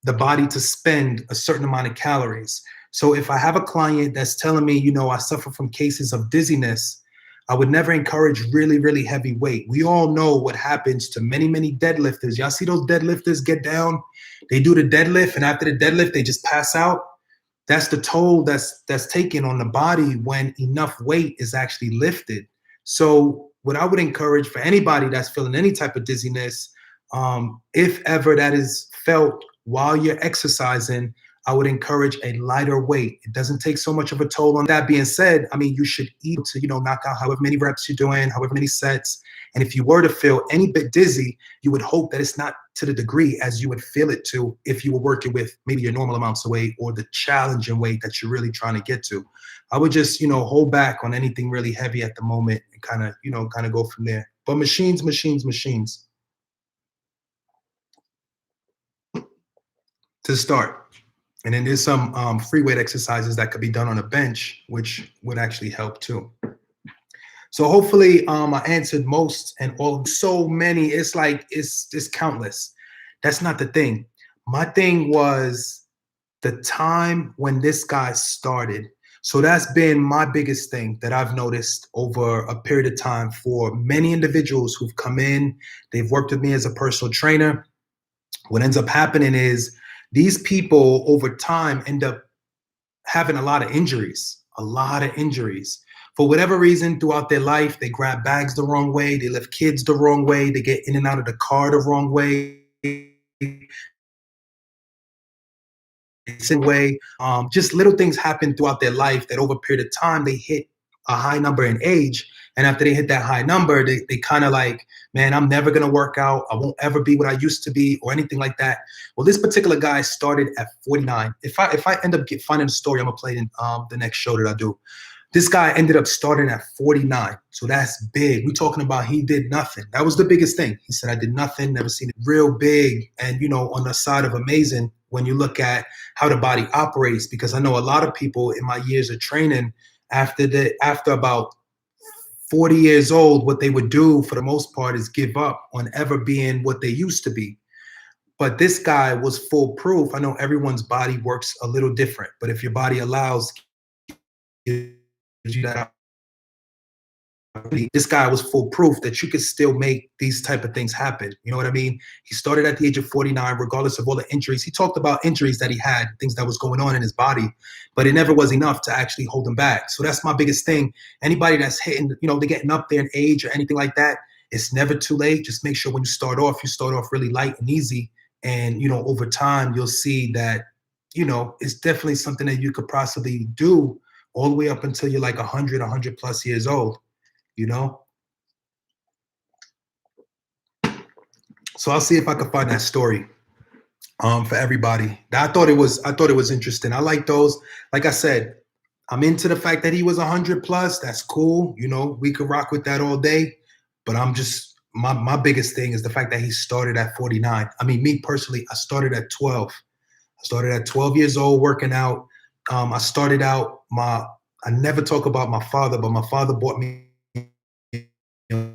the body to spend a certain amount of calories. So if I have a client that's telling me, I suffer from cases of dizziness, I would never encourage really, really heavy weight. We all know what happens to many, many deadlifters. Y'all see those deadlifters get down? They do the deadlift, and after the deadlift, they just pass out. That's the toll that's taken on the body when enough weight is actually lifted. So what I would encourage for anybody that's feeling any type of dizziness, if ever that is felt while you're exercising, I would encourage a lighter weight. It doesn't take so much of a toll on that. Being said, I mean, you should eat to, knock out however many reps you're doing, however many sets. And if you were to feel any bit dizzy, you would hope that it's not to the degree as you would feel it to if you were working with maybe your normal amounts of weight or the challenging weight that you're really trying to get to. I would just, hold back on anything really heavy at the moment and kind of go from there. But machines, machines, machines to start. And then there's some free weight exercises that could be done on a bench, which would actually help too. So hopefully I answered most and all. So many, it's like, it's countless. That's not the thing. My thing was the time when this guy started. So that's been my biggest thing that I've noticed over a period of time for many individuals who've come in, they've worked with me as a personal trainer. What ends up happening is these people over time end up having a lot of injuries. For whatever reason throughout their life, they grab bags the wrong way, they lift kids the wrong way, they get in and out of the car the wrong way, just little things happen throughout their life that over a period of time they hit a high number in age. And after they hit that high number, they kind of like, man, I'm never going to work out. I won't ever be what I used to be or anything like that. Well, this particular guy started at 49. If I end up finding a story, I'm going to play in the next show that I do. This guy ended up starting at 49. So that's big. We're talking about he did nothing. That was the biggest thing. He said, I did nothing, never seen it. Real big. And, on the side of amazing when you look at how the body operates, because I know a lot of people in my years of training, after about 40 years old, what they would do for the most part is give up on ever being what they used to be. But this guy was foolproof. I know everyone's body works a little different, but if your body allows you that, this guy was foolproof that you could still make these type of things happen. You know what I mean? He started at the age of 49, regardless of all the injuries. He talked about injuries that he had, things that was going on in his body, but it never was enough to actually hold him back. So that's my biggest thing. Anybody that's hitting, they're getting up there in age or anything like that, it's never too late. Just make sure when you start off really light and easy. And, over time, you'll see that, it's definitely something that you could possibly do all the way up until you're like 100 plus years old. So I'll see if I can find that story for everybody. I thought it was interesting. I like those. Like I said, I'm into the fact that he was 100 plus. That's cool. We could rock with that all day. But I'm just my biggest thing is the fact that he started at 49. I mean, me personally, I started at 12. I started at 12 years old working out. I started out I never talk about my father, but my father bought me a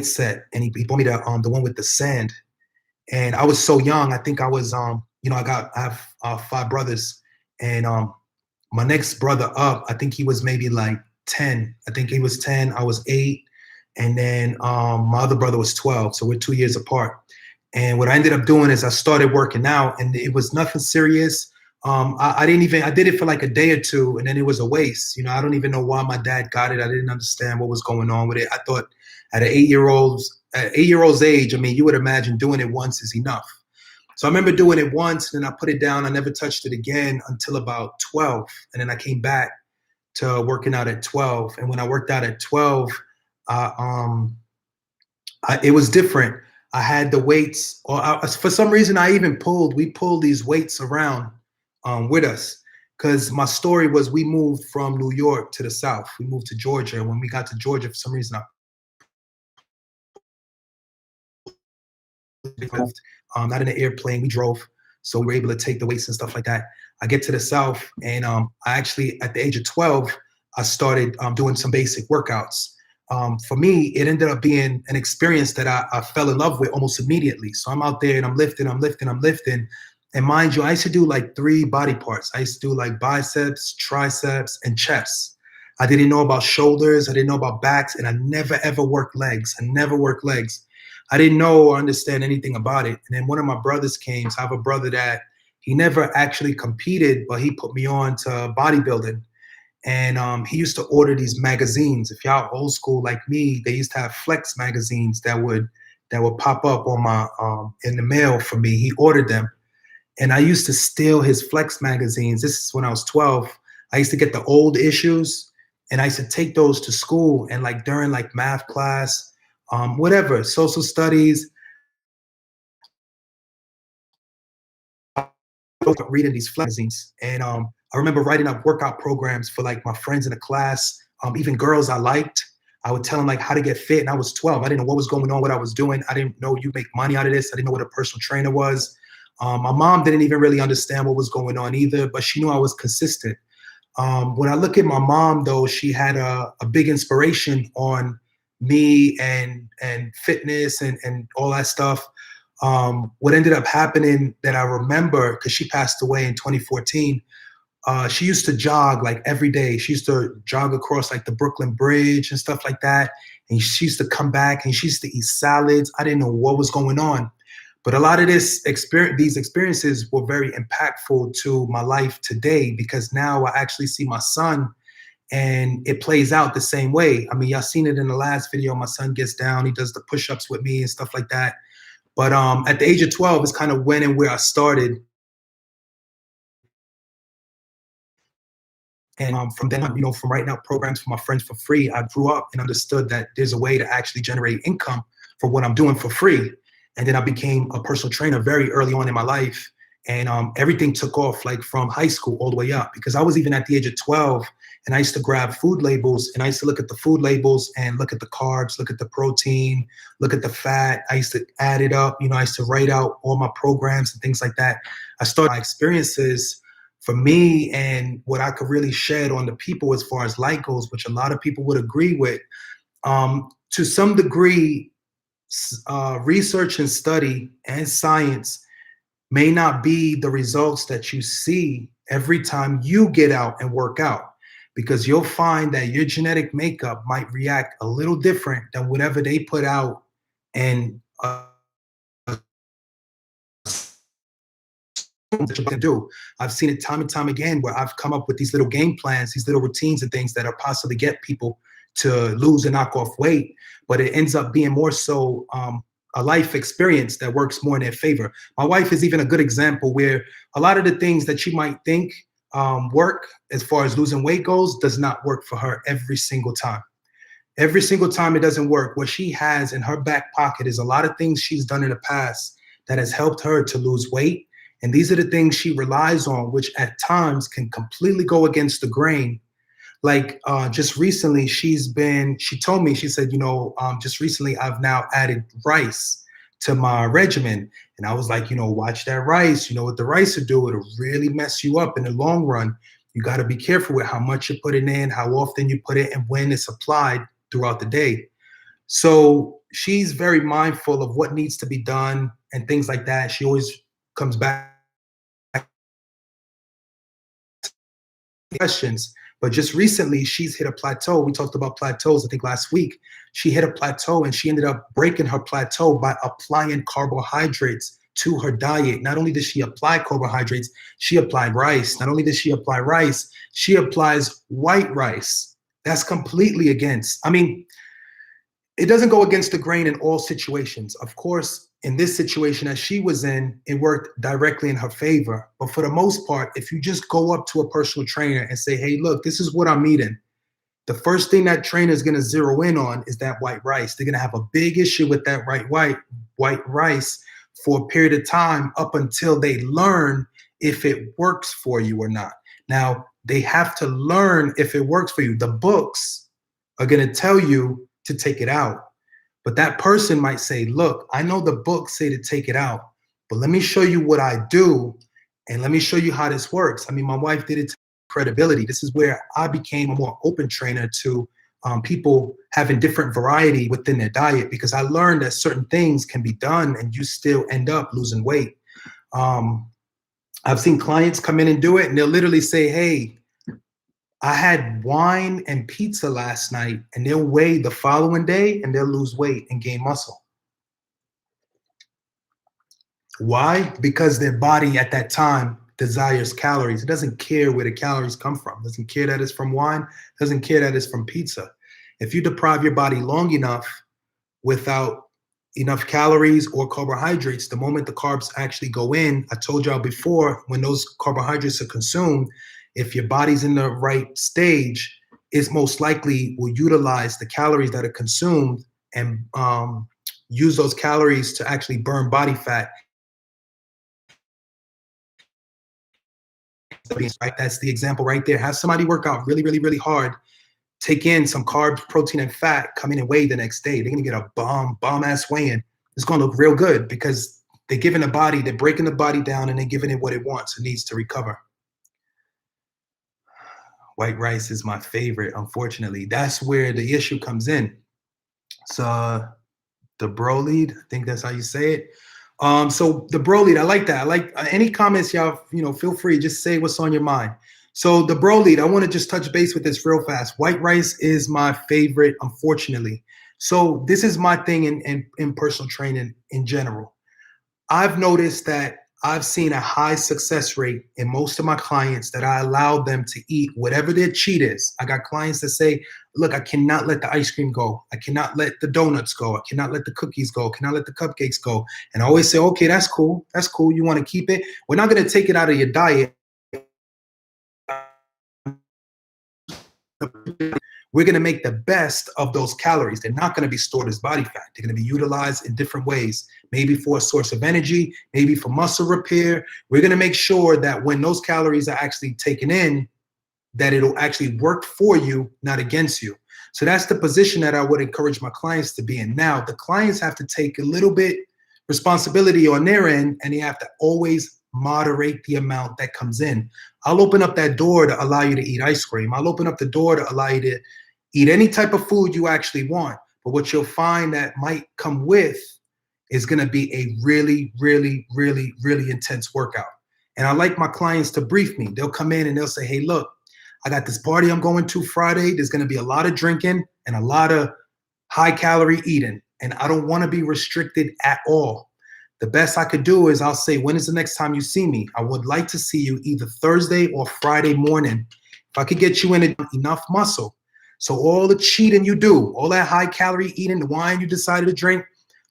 set, and he bought me the one with the sand. And I was so young. I think I was I have 5 brothers, and my next brother up, I think he was maybe like 10. I think he was 10. I was 8, and then my other brother was 12. So we're 2 years apart. And what I ended up doing is I started working out, and it was nothing serious. I did it for like a day or two, and then it was a waste. I don't even know why my dad got it. I didn't understand what was going on with it. I thought at an 8-year-old's age, I mean, you would imagine doing it once is enough. So I remember doing it once, and then I put it down. I never touched it again until about 12. And then I came back to working out at 12. And when I worked out at 12, it was different. I had the weights, for some reason, we pulled these weights around with us. Because my story was we moved from New York to the South. We moved to Georgia. And when we got to Georgia, for some reason, not in an airplane, we drove. So we were able to take the weights and stuff like that. I get to the South, and I actually, at the age of 12, I started doing some basic workouts. For me, it ended up being an experience that I fell in love with almost immediately. So I'm out there and I'm lifting. And mind you, I used to do like 3 body parts. I used to do like biceps, triceps, and chest. I didn't know about shoulders. I didn't know about backs. And I never, ever worked legs. I didn't know or understand anything about it. And then one of my brothers came. So I have a brother that he never actually competed, but he put me on to bodybuilding. And he used to order these magazines. If y'all old school like me, they used to have Flex magazines that would pop up on my in the mail for me. He ordered them. And I used to steal his Flex magazines. This is when I was 12. I used to get the old issues and I used to take those to school, and like during like math class, whatever, social studies, reading these magazines. And I remember writing up workout programs for like my friends in the class, even girls I liked. I would tell them like how to get fit. And I was 12. I didn't know what was going on, what I was doing. I didn't know you make money out of this. I didn't know what a personal trainer was. My mom didn't even really understand what was going on either, but she knew I was consistent. When I look at my mom, though, she had a big inspiration on me and fitness and all that stuff. What ended up happening that I remember, because she passed away in 2014, she used to jog like every day. She used to jog across like the Brooklyn Bridge and stuff like that. And she used to come back and she used to eat salads. I didn't know what was going on. But a lot of these experiences were very impactful to my life today, because now I actually see my son and it plays out the same way. I mean, y'all seen it in the last video. My son gets down, he does the push-ups with me and stuff like that. But at the age of 12 is kind of when and where I started. And from then on, from writing out programs for my friends for free, I grew up and understood that there's a way to actually generate income for what I'm doing for free. And then I became a personal trainer very early on in my life. And everything took off like from high school all the way up, because I was even at the age of 12 and I used to grab food labels and I used to look at the food labels and look at the carbs, look at the protein, look at the fat. I used to add it up. I used to write out all my programs and things like that. I started my experiences for me and what I could really shed on the people as far as light goes, which a lot of people would agree with. To some degree, research and study and science may not be the results that you see every time you get out and work out, because you'll find that your genetic makeup might react a little different than whatever they put out. And that you can do. I've seen it time and time again where I've come up with these little game plans, these little routines and things that are possibly get people to lose and knock off weight, but it ends up being more so a life experience that works more in their favor. My wife is even a good example where a lot of the things that you might think work as far as losing weight goes does not work for her every single time. Every single time it doesn't work. What she has in her back pocket is a lot of things she's done in the past that has helped her to lose weight. And these are the things she relies on, which at times can completely go against the grain. Like just recently, she told me, she said, just recently I've now added rice to my regimen. And I was like, watch that rice. You know what the rice will do? It'll really mess you up in the long run. You got to be careful with how much you're putting in, how often you put it, and when it's applied throughout the day. So she's very mindful of what needs to be done and things like that. She always comes back questions. But just recently, she's hit a plateau. We talked about plateaus, I think, last week. She hit a plateau and she ended up breaking her plateau by applying carbohydrates to her diet. Not only did she apply carbohydrates, she applied rice. Not only did she apply rice, she applies white rice. That's completely against, it doesn't go against the grain in all situations. Of course, in this situation that she was in, it worked directly in her favor. But for the most part, if you just go up to a personal trainer and say, hey, look, this is what I'm eating, the first thing that trainer is going to zero in on is that white rice. They're going to have a big issue with that white rice for a period of time up until they learn if it works for you or not. Now, they have to learn if it works for you. The books are going to tell you to take it out. But that person might say, look, I know the books say to take it out, but let me show you what I do and let me show you how this works. My wife did it to credibility. This is where I became a more open trainer to people having different variety within their diet, because I learned that certain things can be done and you still end up losing weight. I've seen clients come in and do it and they'll literally say, hey, I had wine and pizza last night, and they'll weigh the following day and they'll lose weight and gain muscle. Why? Because their body at that time desires calories. It doesn't care where the calories come from. It doesn't care that it's from wine. It doesn't care that it's from pizza. If you deprive your body long enough without enough calories or carbohydrates, the moment the carbs actually go in, I told y'all before, when those carbohydrates are consumed, if your body's in the right stage, it's most likely will utilize the calories that are consumed and use those calories to actually burn body fat. Right? That's the example right there. Have somebody work out really, really, really hard, take in some carbs, protein, and fat, come in and weigh the next day. They're gonna get a bomb ass weigh-in. It's gonna look real good because they're giving the body, they're breaking the body down and they're giving it what it wants. It needs to recover. White rice is my favorite, unfortunately. That's where the issue comes in. So the broleed, I think that's how you say it. So the broleed, I like that. I like any comments, y'all. Feel free, just say what's on your mind. So the broleed, I want to just touch base with this real fast. White rice is my favorite, unfortunately. So this is my thing in personal training in general. I've noticed that I've seen a high success rate in most of my clients that I allow them to eat whatever their cheat is. I got clients that say, look, I cannot let the ice cream go. I cannot let the donuts go. I cannot let the cookies go. I cannot let the cupcakes go. And I always say, okay, that's cool. That's cool. You want to keep it. We're not going to take it out of your diet. We're going to make the best of those calories. They're not going to be stored as body fat. They're going to be utilized in different ways, maybe for a source of energy, maybe for muscle repair. We're going to make sure that when those calories are actually taken in, that it'll actually work for you, not against you. So that's the position that I would encourage my clients to be in. Now, the clients have to take a little bit responsibility on their end, and they have to always moderate the amount that comes in. I'll open up that door to allow you to eat ice cream. I'll open up the door to allow you to eat any type of food you actually want. But what you'll find that might come with is going to be a really, really, really, really intense workout. And I like my clients to brief me. They'll come in and they'll say, hey, look, I got this party I'm going to Friday. There's going to be a lot of drinking and a lot of high calorie eating. And I don't want to be restricted at all. The best I could do is I'll say, when is the next time you see me? I would like to see you either Thursday or Friday morning. If I could get you in enough muscle. So all the cheating you do, all that high calorie eating, the wine you decided to drink,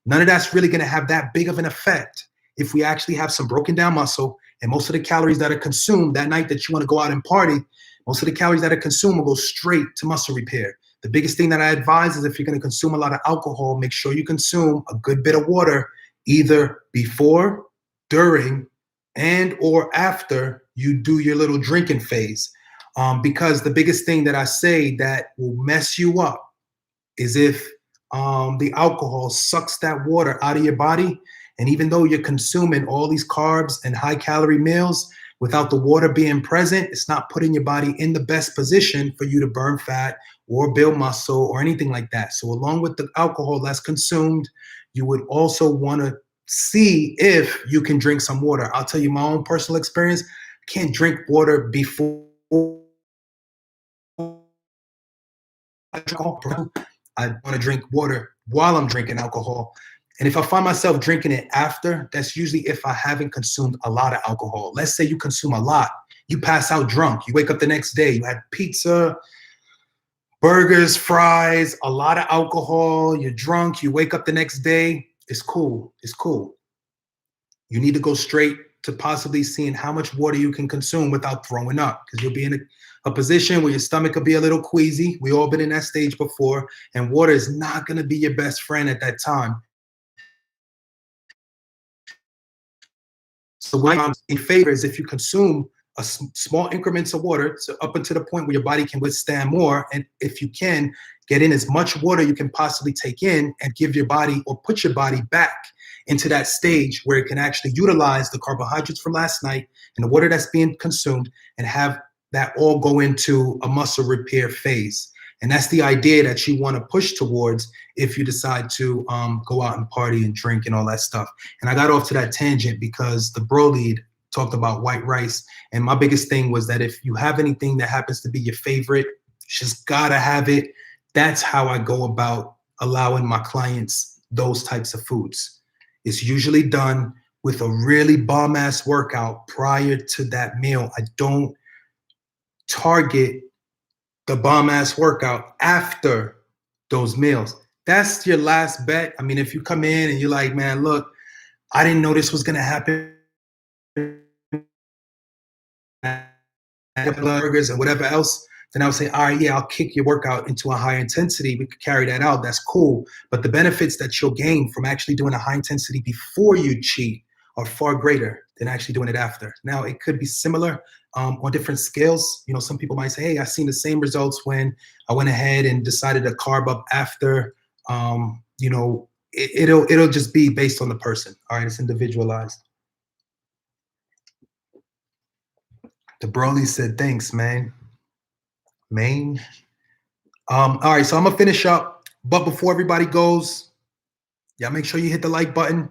none of that's really going to have that big of an effect if we actually have some broken down muscle. And most of the calories that are consumed that night that you want to go out and party, most of the calories that are consumed will go straight to muscle repair. The biggest thing that I advise is if you're going to consume a lot of alcohol, make sure you consume a good bit of water either before, during, and or after you do your little drinking phase. Because the biggest thing that I say that will mess you up is if the alcohol sucks that water out of your body. And even though you're consuming all these carbs and high calorie meals, without the water being present, it's not putting your body in the best position for you to burn fat or build muscle or anything like that. So along with the alcohol that's consumed, you would also want to see if you can drink some water. I'll tell you my own personal experience. I can't drink water before I drink alcohol. I want to drink water while I'm drinking alcohol. And if I find myself drinking it after, that's usually if I haven't consumed a lot of alcohol. Let's say you consume a lot, you pass out drunk, you wake up the next day, you had pizza, burgers, fries, a lot of alcohol, you're drunk, you wake up the next day, it's cool, it's cool. You need to go straight to possibly seeing how much water you can consume without throwing up, because you'll be in a position where your stomach could be a little queasy. We all been in that stage before, and water is not going to be your best friend at that time. So what I'm in favor is if you consume small increments of water, so up until the point where your body can withstand more, and if you can get in as much water you can possibly take in and give your body or put your body back into that stage where it can actually utilize the carbohydrates from last night and the water that's being consumed and have that all go into a muscle repair phase. And that's the idea that you want to push towards if you decide to go out and party and drink and all that stuff. And I got off to that tangent because the bro lead talked about white rice. And my biggest thing was that if you have anything that happens to be your favorite, you just gotta have it. That's how I go about allowing my clients those types of foods. It's usually done with a really bomb ass workout prior to that meal. I don't target the bomb ass workout after those meals. that's your last bet. I mean, if you come in and you're like, man, look, I didn't know this was going to happen, burgers and whatever else, then I would say, all right, yeah, I'll kick your workout into a higher intensity. We could carry that out. That's cool. But the benefits that you'll gain from actually doing a high intensity before you cheat are far greater than actually doing it after. Now, it could be similar on different scales. You know, some people might say, hey, I've seen the same results when I went ahead and decided to carb up after. You know, it'll just be based on the person. All right, it's individualized. The Broly said, thanks, man. Main. All right, so I'm gonna finish up, but before everybody goes, yeah, make sure you hit the like button,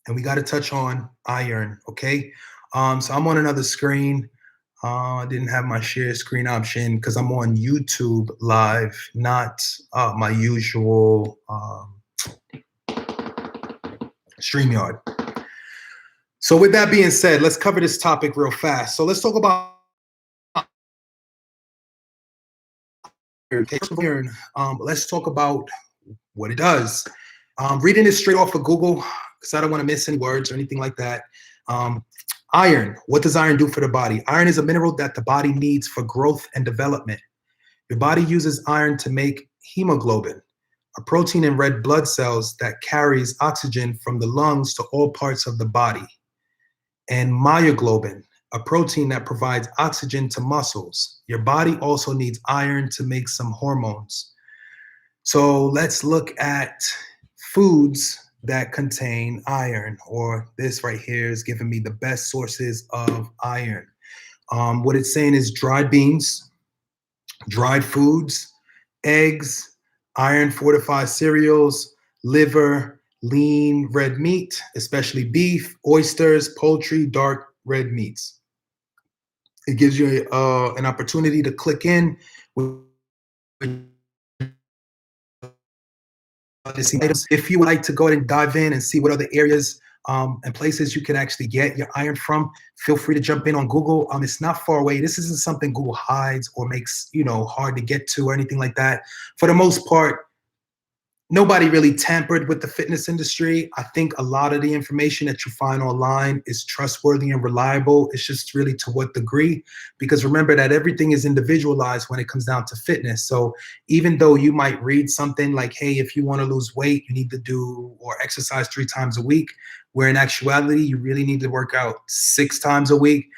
and we got to touch on iron, okay? So I'm on another screen. I didn't have my share screen option because I'm on YouTube Live, not my usual StreamYard. So with that being said, let's cover this topic real fast. So let's talk about iron. Let's talk about what it does. Reading this straight off of Google because I don't want to miss any words or anything like that. Iron. What does iron do for the body? Iron is a mineral that the body needs for growth and development. Your body uses iron to make hemoglobin, a protein in red blood cells that carries oxygen from the lungs to all parts of the body, and myoglobin, a protein that provides oxygen to muscles. Your body also needs iron to make some hormones. So let's look at foods that contain iron, or this right here is giving me the best sources of iron. What it's saying is dried beans, dried foods, eggs, iron fortified cereals, liver, lean red meat, especially beef, oysters, poultry, dark red meats. It gives you an opportunity to click in with items. If you would like to go ahead and dive in and see what other areas and places you can actually get your iron from, feel free to jump in on Google. It's not far away. This isn't something Google hides or makes, you know, hard to get to or anything like that. For the most part, nobody really tampered with the fitness industry. I think a lot of the information that you find online is trustworthy and reliable. It's just really to what degree, because remember that everything is individualized when it comes down to fitness. So even though you might read something like, hey, if you want to lose weight, you need to do or exercise 3 times a week, where in actuality, you really need to work out 6 times a week.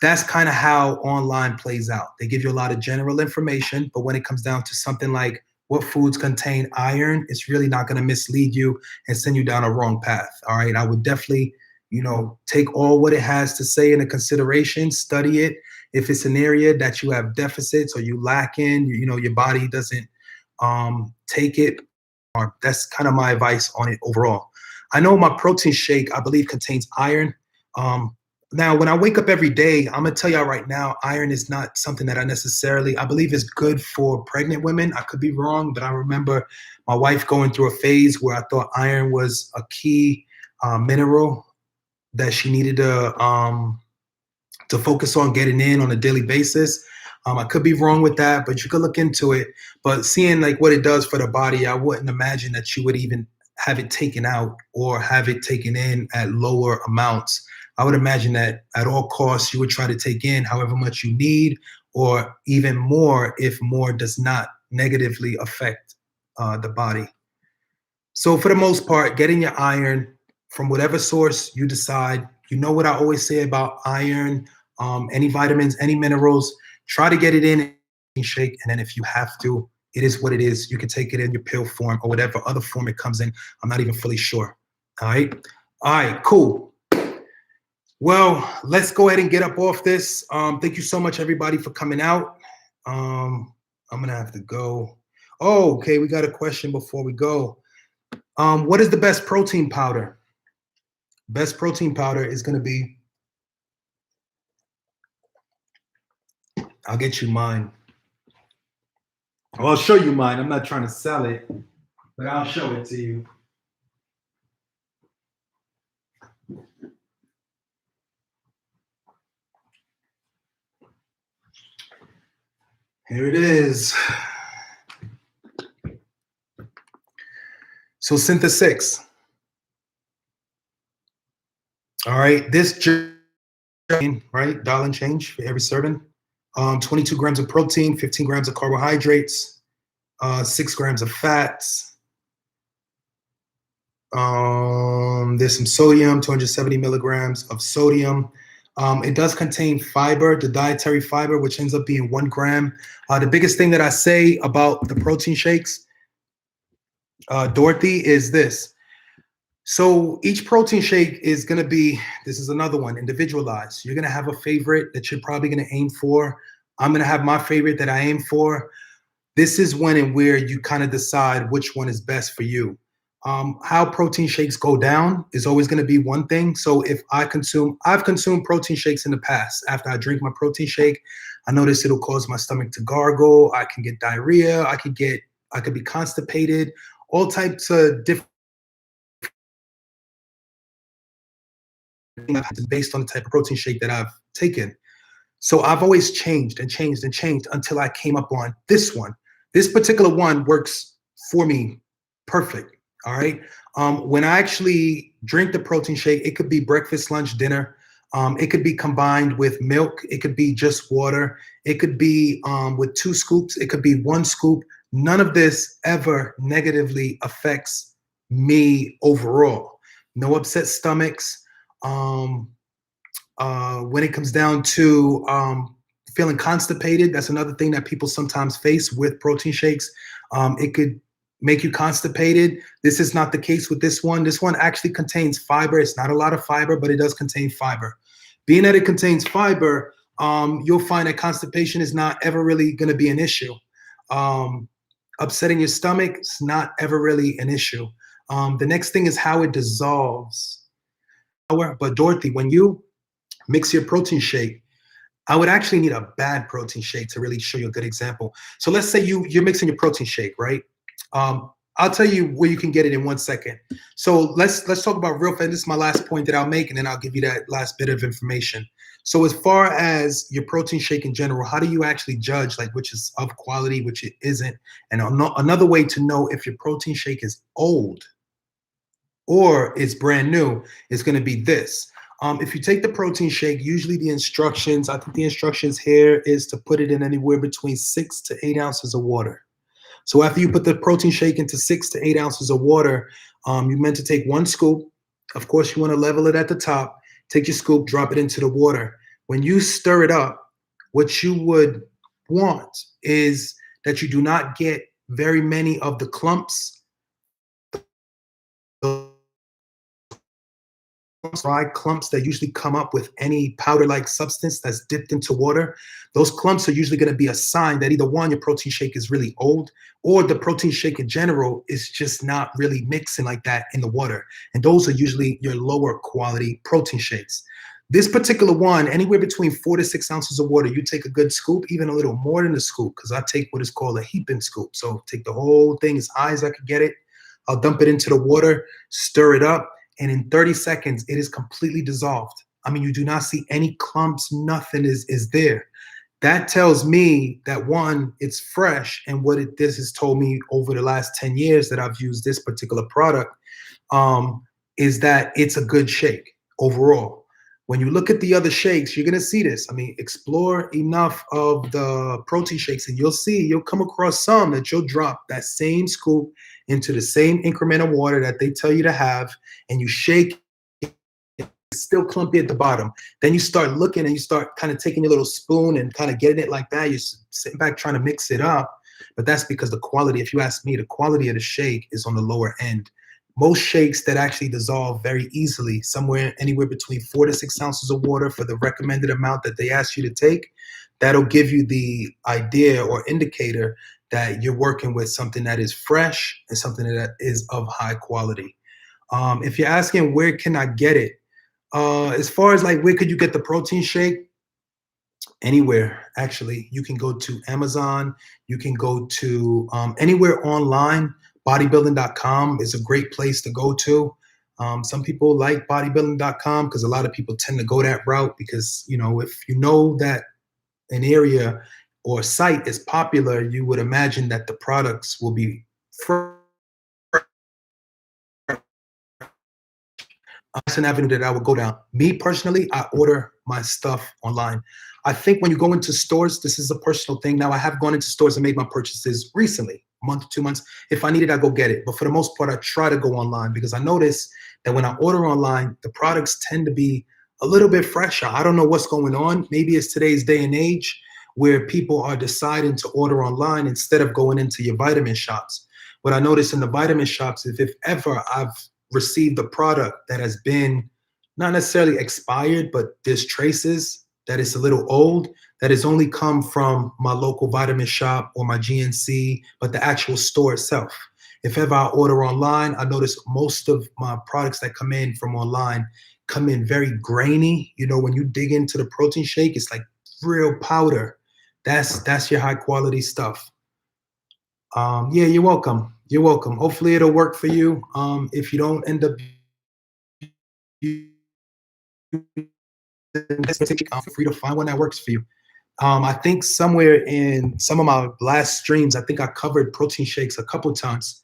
That's kind of how online plays out. They give you a lot of general information, but when it comes down to something like what foods contain iron, it's really not going to mislead you and send you down a wrong path. All right. I would definitely, you know, take all what it has to say into consideration, study it. If it's an area that you have deficits or you lack in, you know, your body doesn't take it. Or that's kind of my advice on it overall. I know my protein shake, I believe, contains iron. Um, Now, when I wake up every day, I'm gonna tell y'all right now, iron is not something that I believe is good for pregnant women. I could be wrong, but I remember my wife going through a phase where I thought iron was a key mineral that she needed to focus on getting in on a daily basis. I could be wrong with that, but you could look into it. But seeing like what it does for the body, I wouldn't imagine that you would even have it taken out or have it taken in at lower amounts. I would imagine that at all costs, you would try to take in however much you need, or even more if more does not negatively affect the body. So for the most part, getting your iron from whatever source you decide. You know what I always say about iron, any vitamins, any minerals, try to get it in a shake. And then if you have to, it is what it is. You can take it in your pill form or whatever other form it comes in. I'm not even fully sure. All right. All right, cool. Well, let's go ahead and get up off this. Thank you so much, everybody, for coming out. I'm going to have to go. Oh, okay. We got a question before we go. What is the best protein powder? Best protein powder is going to be, I'll get you mine. Well, I'll show you mine. I'm not trying to sell it, but I'll show it to you. Here it is. So Syntha 6. All right. Right? Dollar and change for every serving. 22 grams of protein, 15 grams of carbohydrates, 6 grams of fats. There's some sodium, 270 milligrams of sodium. It does contain fiber, the dietary fiber, which ends up being 1 gram. The biggest thing that I say about the protein shakes, Dorothy, is this. So each protein shake is going to be, this is another one, individualized. You're going to have a favorite that you're probably going to aim for. I'm going to have my favorite that I aim for. This is when and where you kind of decide which one is best for you. How protein shakes go down is always going to be one thing. So if I've consumed protein shakes in the past. After I drink my protein shake, I notice it'll cause my stomach to gargle. I can get diarrhea. I could be constipated. All types of different things based on the type of protein shake that I've taken. So I've always changed and changed and changed until I came up on this one. This particular one works for me perfect. All right. When I actually drink the protein shake, it could be breakfast, lunch, dinner. It could be combined with milk. It could be just water. It could be with 2 scoops. It could be 1 scoop. None of this ever negatively affects me overall. No upset stomachs. Um, when it comes down to feeling constipated, that's another thing that people sometimes face with protein shakes. It could make you constipated. This is not the case with this one. This one actually contains fiber. It's not a lot of fiber, but it does contain fiber. Being that it contains fiber, you'll find that constipation is not ever really going to be an issue. Um, Upsetting your stomach is not ever really an issue. The next thing is how it dissolves. But Dorothy, when you mix your protein shake, I would actually need a bad protein shake to really show you a good example. So let's say you're mixing your protein shake, right? I'll tell you where you can get it in 1 second. So let's talk about real fast. This is my last point that I'll make, and then I'll give you that last bit of information. So as far as your protein shake in general, how do you actually judge like which is of quality, which it isn't? And another way to know if your protein shake is old or it's brand new is going to be this. If you take the protein shake, usually the instructions, I think the instructions here is to put it in anywhere between 6 to 8 ounces of water. So after you put the protein shake into 6 to 8 ounces of water, you're meant to take 1 scoop. Of course, you want to level it at the top. Take your scoop, drop it into the water. When you stir it up, what you would want is that you do not get very many of the clumps, dry clumps that usually come up with any powder-like substance that's dipped into water. Those clumps are usually going to be a sign that either one, your protein shake is really old, or the protein shake in general is just not really mixing like that in the water. And those are usually your lower quality protein shakes. This particular one, anywhere between 4 to 6 ounces of water, you take a good scoop, even a little more than a scoop, because I take what is called a heaping scoop. So take the whole thing as high as I could get it. I'll dump it into the water, stir it up, and in 30 seconds, it is completely dissolved. I mean, you do not see any clumps, nothing is there. That tells me that one, it's fresh, and this has told me over the last 10 years that I've used this particular product, is that it's a good shake overall. When you look at the other shakes, you're gonna see this. I mean, explore enough of the protein shakes, and you'll come across some that you'll drop that same scoop into the same increment of water that they tell you to have, and you shake it, it's still clumpy at the bottom. Then you start looking and you start kind of taking your little spoon and kind of getting it like that. You're sitting back trying to mix it up, but that's because the quality, if you ask me, the quality of the shake is on the lower end. Most shakes that actually dissolve very easily, somewhere anywhere between 4 to 6 ounces of water for the recommended amount that they ask you to take, that'll give you the idea or indicator that you're working with something that is fresh and something that is of high quality. If you're asking where can I get it, as far as like where could you get the protein shake, anywhere actually. You can go to Amazon, you can go to anywhere online. Bodybuilding.com is a great place to go to. Some people like bodybuilding.com because a lot of people tend to go that route because, if you know that an area or site is popular, you would imagine that the products will be fresh That's an avenue that I would go down. Me personally, I order my stuff online. I think when you go into stores, this is a personal thing. Now, I have gone into stores and made my purchases recently, a month, 2 months. If I need it, I go get it. But for the most part, I try to go online because I notice that when I order online, the products tend to be a little bit fresher. I don't know what's going on. Maybe it's today's day and age where people are deciding to order online instead of going into your vitamin shops. What I notice in the vitamin shops is if ever I've received a product that has been not necessarily expired, but there's traces that it's a little old, that has only come from my local vitamin shop or my GNC, but the actual store itself. If ever I order online, I notice most of my products that come in from online come in very grainy. You know, when you dig into the protein shake, it's like real powder. That's your high quality stuff. Yeah, you're welcome. You're welcome. Hopefully it'll work for you. If you don't end up feel free to find one that works for you. I think somewhere in some of my last streams, I think I covered protein shakes a couple times,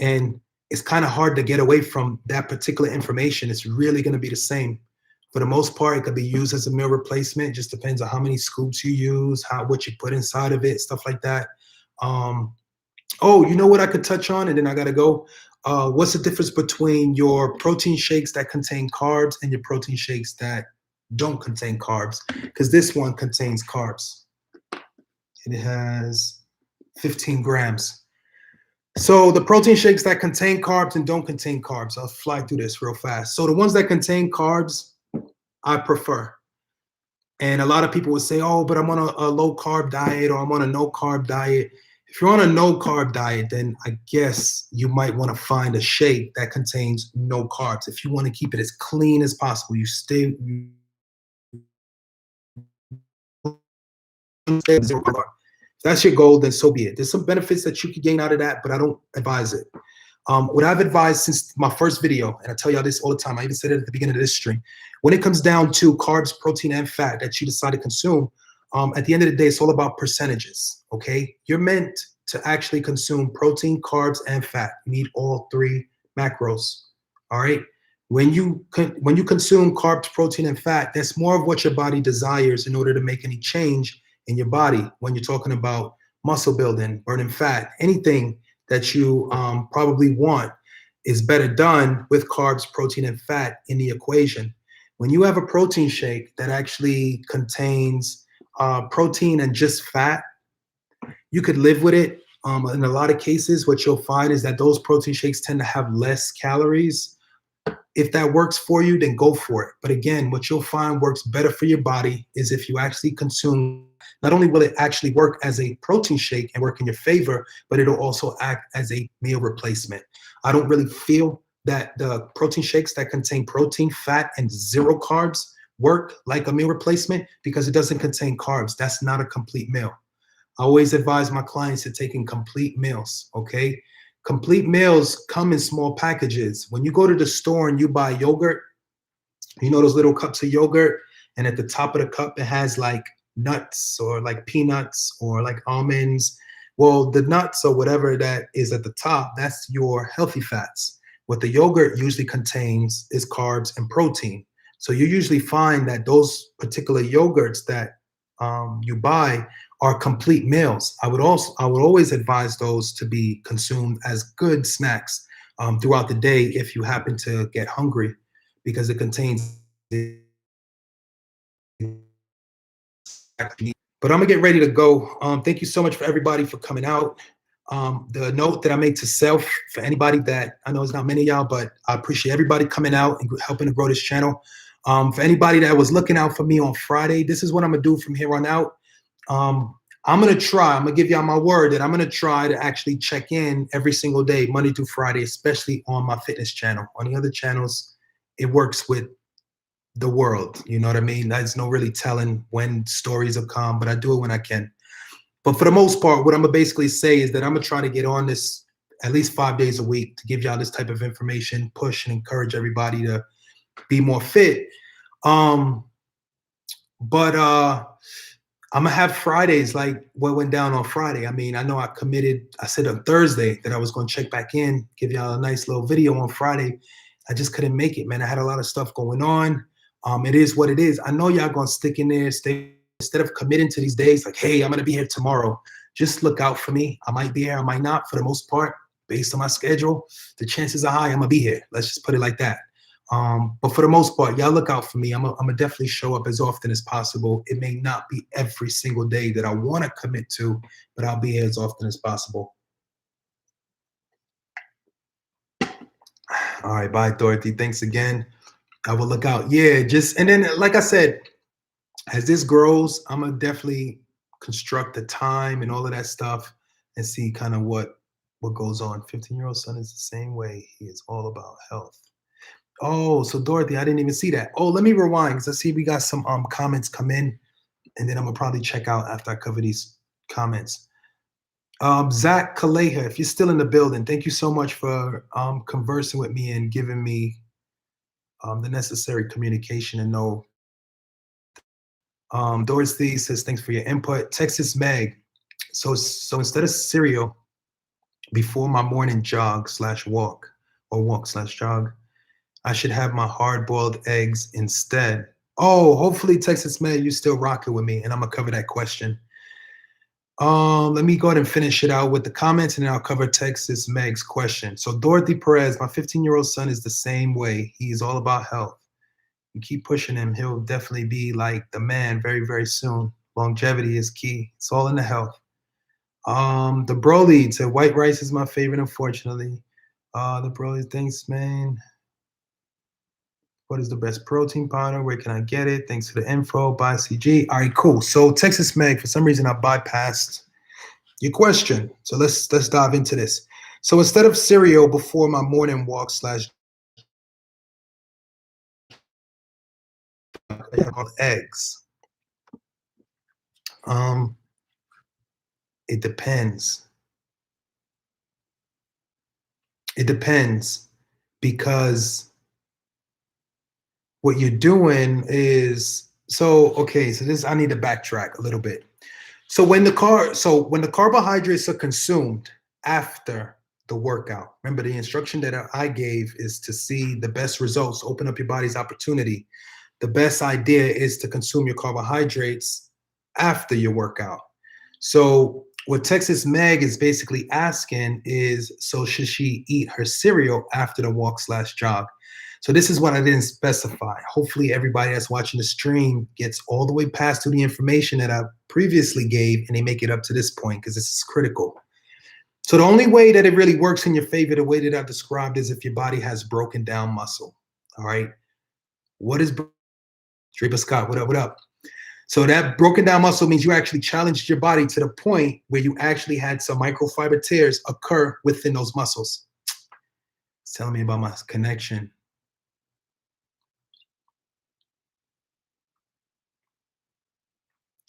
and it's kind of hard to get away from that particular information. It's really going to be the same. For the most part, it could be used as a meal replacement. It just depends on how many scoops you use, how what you put inside of it, stuff like that. Um, Oh, you know what I could touch on, and then I gotta go. What's the difference between your protein shakes that contain carbs and your protein shakes that don't contain carbs? Because this one contains carbs. It has 15 grams. So the protein shakes that contain carbs and don't contain carbs, I'll fly through this real fast. So the ones that contain carbs, I prefer. And a lot of people would say, oh, but I'm on a low carb diet or I'm on a no carb diet. If you're on a no carb diet, then I guess you might want to find a shake that contains no carbs. If you want to keep it as clean as possible, you stay zero carb. If that's your goal, then so be it. There's some benefits that you could gain out of that, but I don't advise it. What I've advised since my first video, and I tell y'all this all the time, I even said it at the beginning of this stream, when it comes down to carbs, protein, and fat that you decide to consume, at the end of the day, it's all about percentages, okay? You're meant to actually consume protein, carbs, and fat. You need all three macros, all right? When you consume carbs, protein, and fat, that's more of what your body desires in order to make any change in your body. When you're talking about muscle building, burning fat, anything that you probably want is better done with carbs, protein, and fat in the equation. When you have a protein shake that actually contains protein and just fat, you could live with it. In a lot of cases, what you'll find is that those protein shakes tend to have less calories. If that works for you, then go for it. But again, what you'll find works better for your body is if you actually consume, not only will it actually work as a protein shake and work in your favor, but it'll also act as a meal replacement. I don't really feel that the protein shakes that contain protein, fat, and zero carbs work like a meal replacement because it doesn't contain carbs. That's not a complete meal. I always advise my clients to taking complete meals, okay? Complete meals come in small packages. When you go to the store and you buy yogurt, you know those little cups of yogurt, and at the top of the cup, it has like nuts or like peanuts or like almonds. Well, the nuts or whatever that is at the top, that's your healthy fats. What the yogurt usually contains is carbs and protein. So you usually find that those particular yogurts that you buy are complete meals. I would always advise those to be consumed as good snacks throughout the day if you happen to get hungry, because it contains. But I'm gonna get ready to go. Thank you so much for everybody for coming out. The note that I made to self for anybody that I know is not many of y'all, but I appreciate everybody coming out and helping to grow this channel. For anybody that was looking out for me on Friday, this is what I'm gonna do from here on out. I'm gonna give y'all my word that I'm gonna try to actually check in every single day, Monday through Friday, especially on my fitness channel. On the other channels, it works with the world. You know what I mean? There's no really telling when stories will come, but I do it when I can. But for the most part, what I'm gonna basically say is that I'm gonna try to get on this at least 5 days a week to give y'all this type of information, push and encourage everybody to be more fit. But I'm gonna have Fridays like what went down on Friday. I mean, I know I said on Thursday that I was gonna check back in, give y'all a nice little video on Friday. I just couldn't make it, man. I had a lot of stuff going on. It is what it is. I know y'all gonna stick in there, stay instead of committing to these days, like, hey, I'm gonna be here tomorrow. Just look out for me. I might be here, I might not. For the most part, based on my schedule, the chances are high I'm gonna be here. Let's just put it like that. But for the most part, y'all look out for me. I'm gonna definitely show up as often as possible. It may not be every single day that I want to commit to, but I'll be here as often as possible. All right, bye, Dorothy. Thanks again. I will look out. Yeah, just and then, like I said, as this grows, I'm gonna definitely construct the time and all of that stuff and see kind of what goes on. 15-year-old son is the same way. He is all about health. Oh, so Dorothy, I didn't even see that. Oh, let me rewind because I see we got some comments come in, and then I'm gonna probably check out after I cover these comments. Zach Kaleha, if you're still in the building, thank you so much for conversing with me and giving me the necessary communication and know. Dorothy says, thanks for your input. Texas Meg, so instead of cereal before my morning jog slash walk or walk slash jog, I should have my hard boiled eggs instead. Oh, hopefully Texas Meg, you still rocking with me, and I'm gonna cover that question. Let me go ahead and finish it out with the comments, and then I'll cover Texas Meg's question. So Dorothy Perez, my 15-year-old son is the same way. He's all about health. You keep pushing him, he'll definitely be like the man very, very soon. Longevity is key. It's all in the health. The Broly said white rice is my favorite, unfortunately. The Broly, thanks, man. What is the best protein powder? Where can I get it? Thanks for the info. Bye, CG. All right, cool. So Texas Meg, for some reason I bypassed your question. So let's dive into this. So instead of cereal before my morning walk slash eggs. It depends. It depends because what you're doing is okay, so this I need to backtrack a little bit. So when the carbohydrates are consumed after the workout, remember the instruction that I gave is to see the best results, open up your body's opportunity. The best idea is to consume your carbohydrates after your workout. So what Texas Meg is basically asking is, so should she eat her cereal after the walk slash jog? So this is what I didn't specify. Hopefully everybody that's watching the stream gets all the way past through the information that I previously gave and they make it up to this point because this is critical. So the only way that it really works in your favor, the way that I've described, is if your body has broken down muscle. All right. What is Draper Scott? What up? What up? So that broken down muscle means you actually challenged your body to the point where you actually had some microfiber tears occur within those muscles. It's telling me about my connection.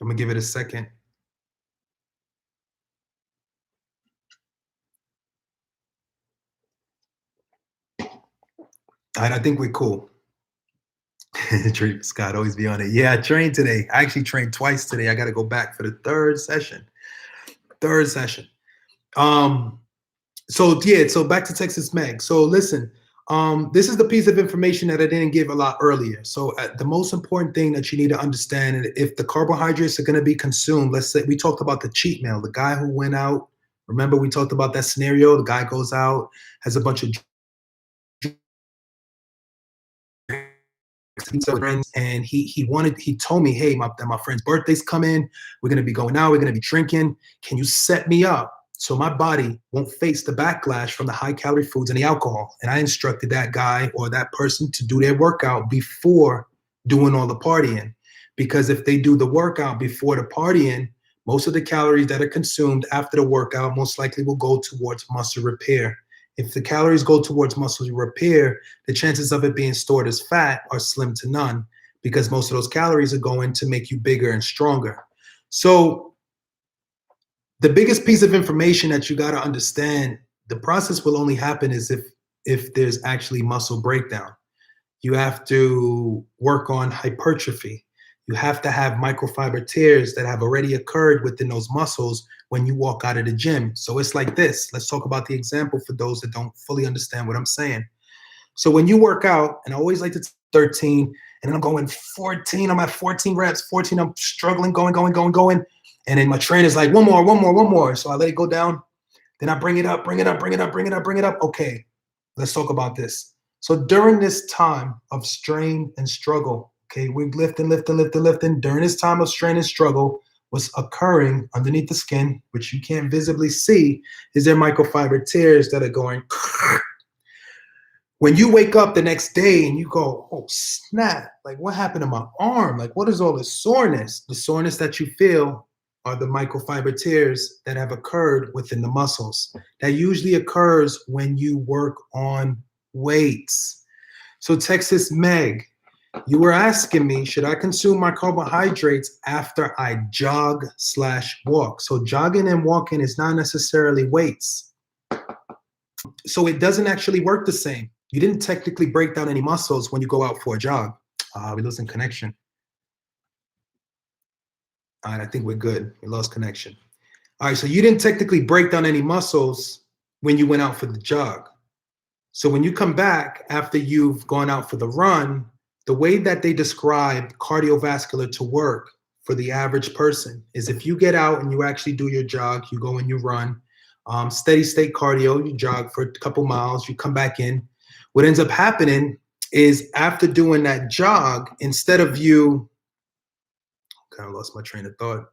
I'm gonna give it a second. All right, I think we're cool. Scott, always be on it. Yeah, I trained today. I actually trained twice today. I got to go back for the third session. So yeah, so back to Texas Meg. So listen, this is the piece of information that I didn't give a lot earlier. So the most important thing that you need to understand, if the carbohydrates are going to be consumed, let's say we talked about the cheat meal, the guy who went out. Remember we talked about that scenario. The guy goes out, has a bunch of friends, and he told me, hey, my friend's birthday's coming. We're gonna be going out. We're gonna be drinking. Can you set me up so my body won't face the backlash from the high calorie foods and the alcohol? And I instructed that guy or that person to do their workout before doing all the partying, because if they do the workout before the partying, most of the calories that are consumed after the workout most likely will go towards muscle repair. If the calories go towards muscle repair, the chances of it being stored as fat are slim to none, because most of those calories are going to make you bigger and stronger. So the biggest piece of information that you got to understand, the process will only happen is if there's actually muscle breakdown. You have to work on hypertrophy. You have to have microfiber tears that have already occurred within those muscles when you walk out of the gym. So it's like this. Let's talk about the example for those that don't fully understand what I'm saying. So when you work out, and I always like to 13, and then I'm going 14, I'm at 14 reps, 14, I'm struggling, going. And then my trainer's like, one more, one more, one more. So I let it go down. Then I bring it up, bring it up, bring it up, bring it up, bring it up. Okay, let's talk about this. So during this time of strain and struggle, okay, we're lifting, lifting, lifting, lifting. During this time of strain and struggle, what's occurring underneath the skin, which you can't visibly see, is there microfiber tears that are going. When you wake up the next day and you go, oh snap, like what happened to my arm? Like what is all this soreness? The soreness that you feel are the microfiber tears that have occurred within the muscles. That usually occurs when you work on weights. So Texas Meg, you were asking me, should I consume my carbohydrates after I jog/walk? So jogging and walking is not necessarily weights. So it doesn't actually work the same. You didn't technically break down any muscles when you go out for a jog. We losing connection. All right, I think we're good. We lost connection. All right, so you didn't technically break down any muscles when you went out for the jog. So when you come back after you've gone out for the run, the way that they describe cardiovascular to work for the average person is if you get out and you actually do your jog, you go and you run, steady state cardio, you jog for a couple miles, you come back in. What ends up happening is after doing that jog, instead of you, kind of lost my train of thought.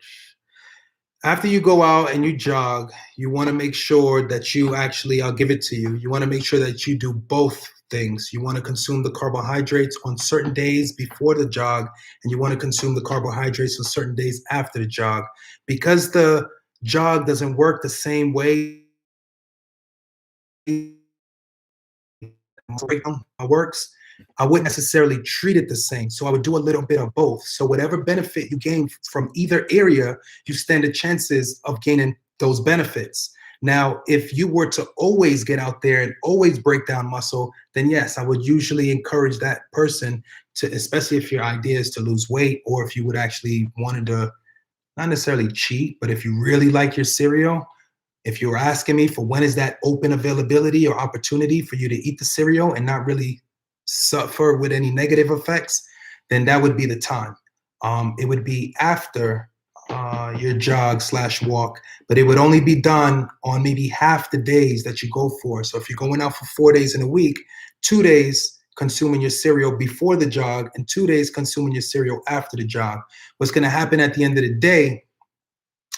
After you go out and you jog, you want to make sure that you actually, I'll give it to you. You want to make sure that you do both things. You want to consume the carbohydrates on certain days before the jog, and you want to consume the carbohydrates on certain days after the jog. Because the jog doesn't work the same way works, I wouldn't necessarily treat it the same. So I would do a little bit of both. So whatever benefit you gain from either area, you stand a chances of gaining those benefits. Now, if you were to always get out there and always break down muscle, then yes, I would usually encourage that person to, especially if your idea is to lose weight, or if you would actually wanted to not necessarily cheat, but if you really like your cereal, if you were asking me for when is that open availability or opportunity for you to eat the cereal and not really suffer with any negative effects, then that would be the time. It would be after your jog/walk, but it would only be done on maybe half the days that you go for. So if you're going out for 4 days in a week, 2 days consuming your cereal before the jog and 2 days consuming your cereal after the jog. What's going to happen at the end of the day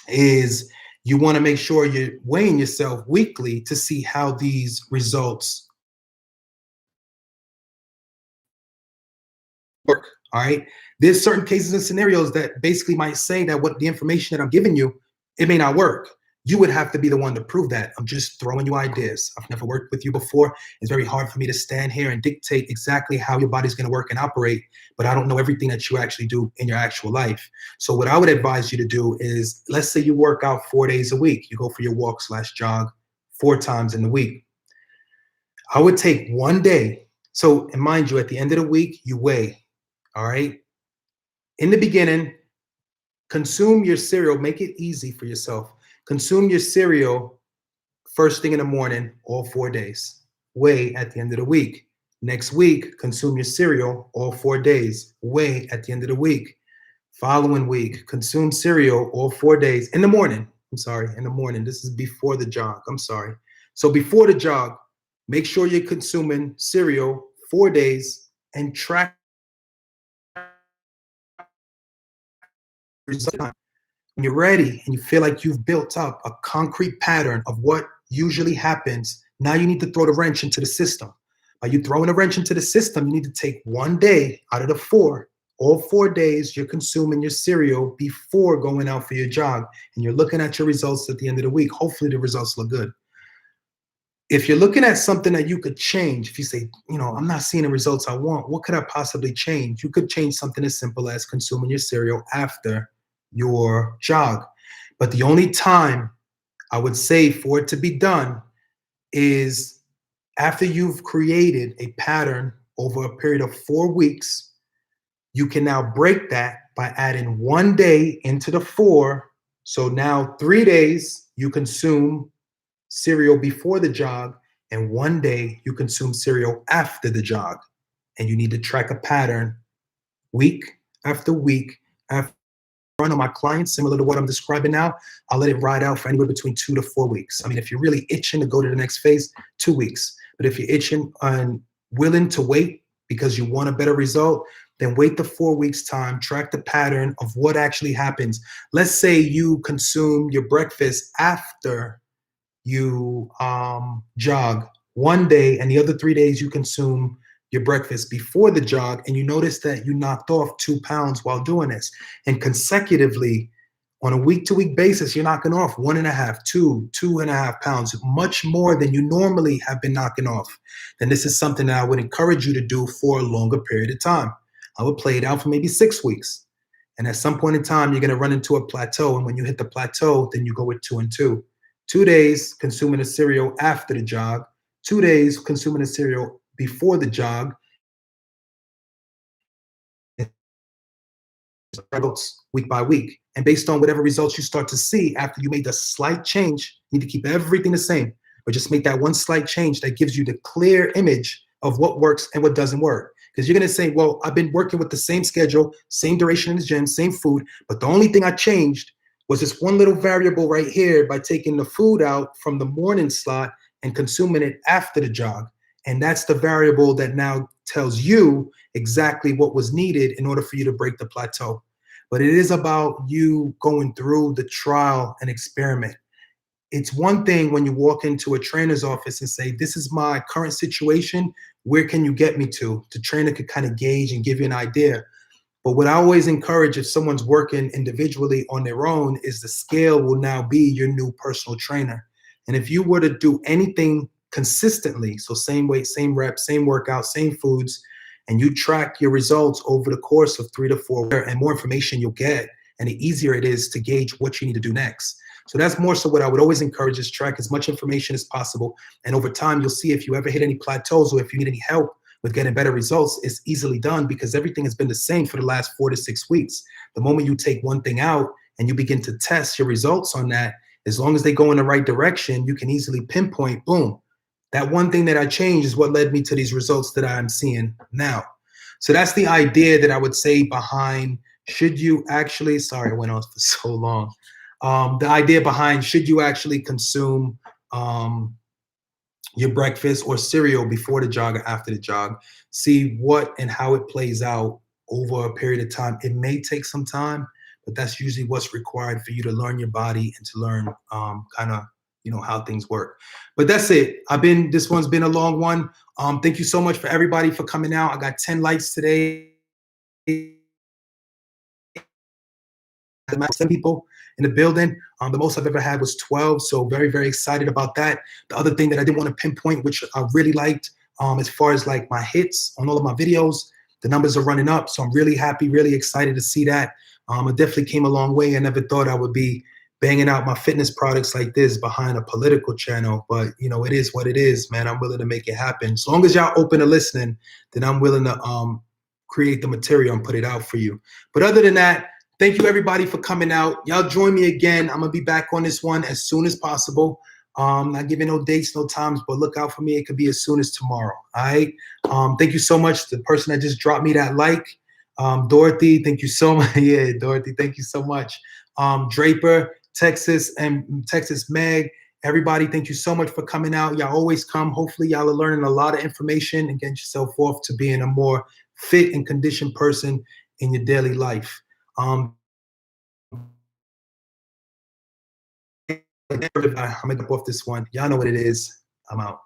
is you want to make sure you're weighing yourself weekly to see how these results work. All right. There's certain cases and scenarios that basically might say that what the information that I'm giving you, it may not work. You would have to be the one to prove that. I'm just throwing you ideas. I've never worked with you before. It's very hard for me to stand here and dictate exactly how your body's going to work and operate, but I don't know everything that you actually do in your actual life. So what I would advise you to do is, let's say you work out 4 days a week. You go for your walk/jog 4 times in the week. I would take one day. So, and mind you, at the end of the week, you weigh. All right. In the beginning, consume your cereal. Make it easy for yourself. Consume your cereal first thing in the morning, all 4 days. Weigh at the end of the week. Next week, consume your cereal all 4 days. Weigh at the end of the week. Following week, consume cereal all 4 days in the morning. I'm sorry, in the morning. This is before the jog. I'm sorry. So before the jog, make sure you're consuming cereal 4 days and track results. When you're ready and you feel like you've built up a concrete pattern of what usually happens, now you need to throw the wrench into the system. By you throwing a wrench into the system, you need to take one day out of the 4. All 4 days, you're consuming your cereal before going out for your jog, and you're looking at your results at the end of the week. Hopefully, the results look good. If you're looking at something that you could change, if you say, I'm not seeing the results I want, what could I possibly change? You could change something as simple as consuming your cereal after your jog. But the only time I would say for it to be done is after you've created a pattern over a period of 4 weeks. You can now break that by adding 1 day into the 4. So now 3 days you consume cereal before the jog, and one day you consume cereal after the jog. And you need to track a pattern week after week after run on my clients, similar to what I'm describing now. I'll let it ride out for anywhere between 2 to 4 weeks. I mean, if you're really itching to go to the next phase, 2 weeks. But if you're itching and willing to wait because you want a better result, then wait the 4 weeks time, track the pattern of what actually happens. Let's say you consume your breakfast after you jog one day, and the other 3 days you consume your breakfast before the jog, and you notice that you knocked off 2 pounds while doing this. And consecutively, on a week to week basis, you're knocking off 1.5, 2.5 pounds, much more than you normally have been knocking off. Then this is something that I would encourage you to do for a longer period of time. I would play it out for maybe 6 weeks. And at some point in time, you're going to run into a plateau. And when you hit the plateau, then you go with 2 and 2. 2 days consuming a cereal after the jog, 2 days consuming a cereal before the jog, results week by week. And based on whatever results you start to see after you made the slight change, you need to keep everything the same, but just make that one slight change that gives you the clear image of what works and what doesn't work. Because you're going to say, well, I've been working with the same schedule, same duration in the gym, same food, but the only thing I changed was this one little variable right here by taking the food out from the morning slot and consuming it after the jog. And that's the variable that now tells you exactly what was needed in order for you to break the plateau. But it is about you going through the trial and experiment. It's one thing when you walk into a trainer's office and say, this is my current situation. Where can you get me to? The trainer could kind of gauge and give you an idea. But what I always encourage if someone's working individually on their own is the scale will now be your new personal trainer. And if you were to do anything consistently, so same weight, same reps, same workout, same foods, and you track your results over the course of 3 to 4 weeks, and more information you'll get, and the easier it is to gauge what you need to do next. So that's more so what I would always encourage is track as much information as possible. And over time, you'll see if you ever hit any plateaus or if you need any help with getting better results, it's easily done because everything has been the same for the last 4 to 6 weeks. The moment you take one thing out and you begin to test your results on that, as long as they go in the right direction, you can easily pinpoint, boom, that one thing that I changed is what led me to these results that I'm seeing now. So that's the idea that I would say behind should you actually, sorry, I went on for so long. The idea behind should you actually consume your breakfast or cereal before the jog or after the jog. See what and how it plays out over a period of time. It may take some time, but that's usually what's required for you to learn your body and to learn kind of how things work. But that's it. This one's been a long one. Thank you so much for everybody for coming out. I got 10 likes today. 10 people in the building. The most I've ever had was 12. So very, very excited about that. The other thing that I didn't want to pinpoint, which I really liked, as far as like my hits on all of my videos, the numbers are running up. So I'm really happy, really excited to see that. I definitely came a long way. I never thought I would be banging out my fitness products like this behind a political channel, but it is what it is, man. I'm willing to make it happen. As long as y'all open to listening, then I'm willing to create the material and put it out for you. But other than that, thank you everybody for coming out. Y'all join me again. I'm gonna be back on this one as soon as possible. Not giving no dates, no times, but look out for me. It could be as soon as tomorrow. All right. Thank you so much. The person that just dropped me that like, Dorothy, thank you so much. Yeah, Dorothy, thank you so much. Draper, Texas, and Texas Meg, everybody, thank you so much for coming out. Y'all always come. Hopefully, y'all are learning a lot of information and getting yourself off to being a more fit and conditioned person in your daily life. I'm gonna go off this one. Y'all know what it is. I'm out.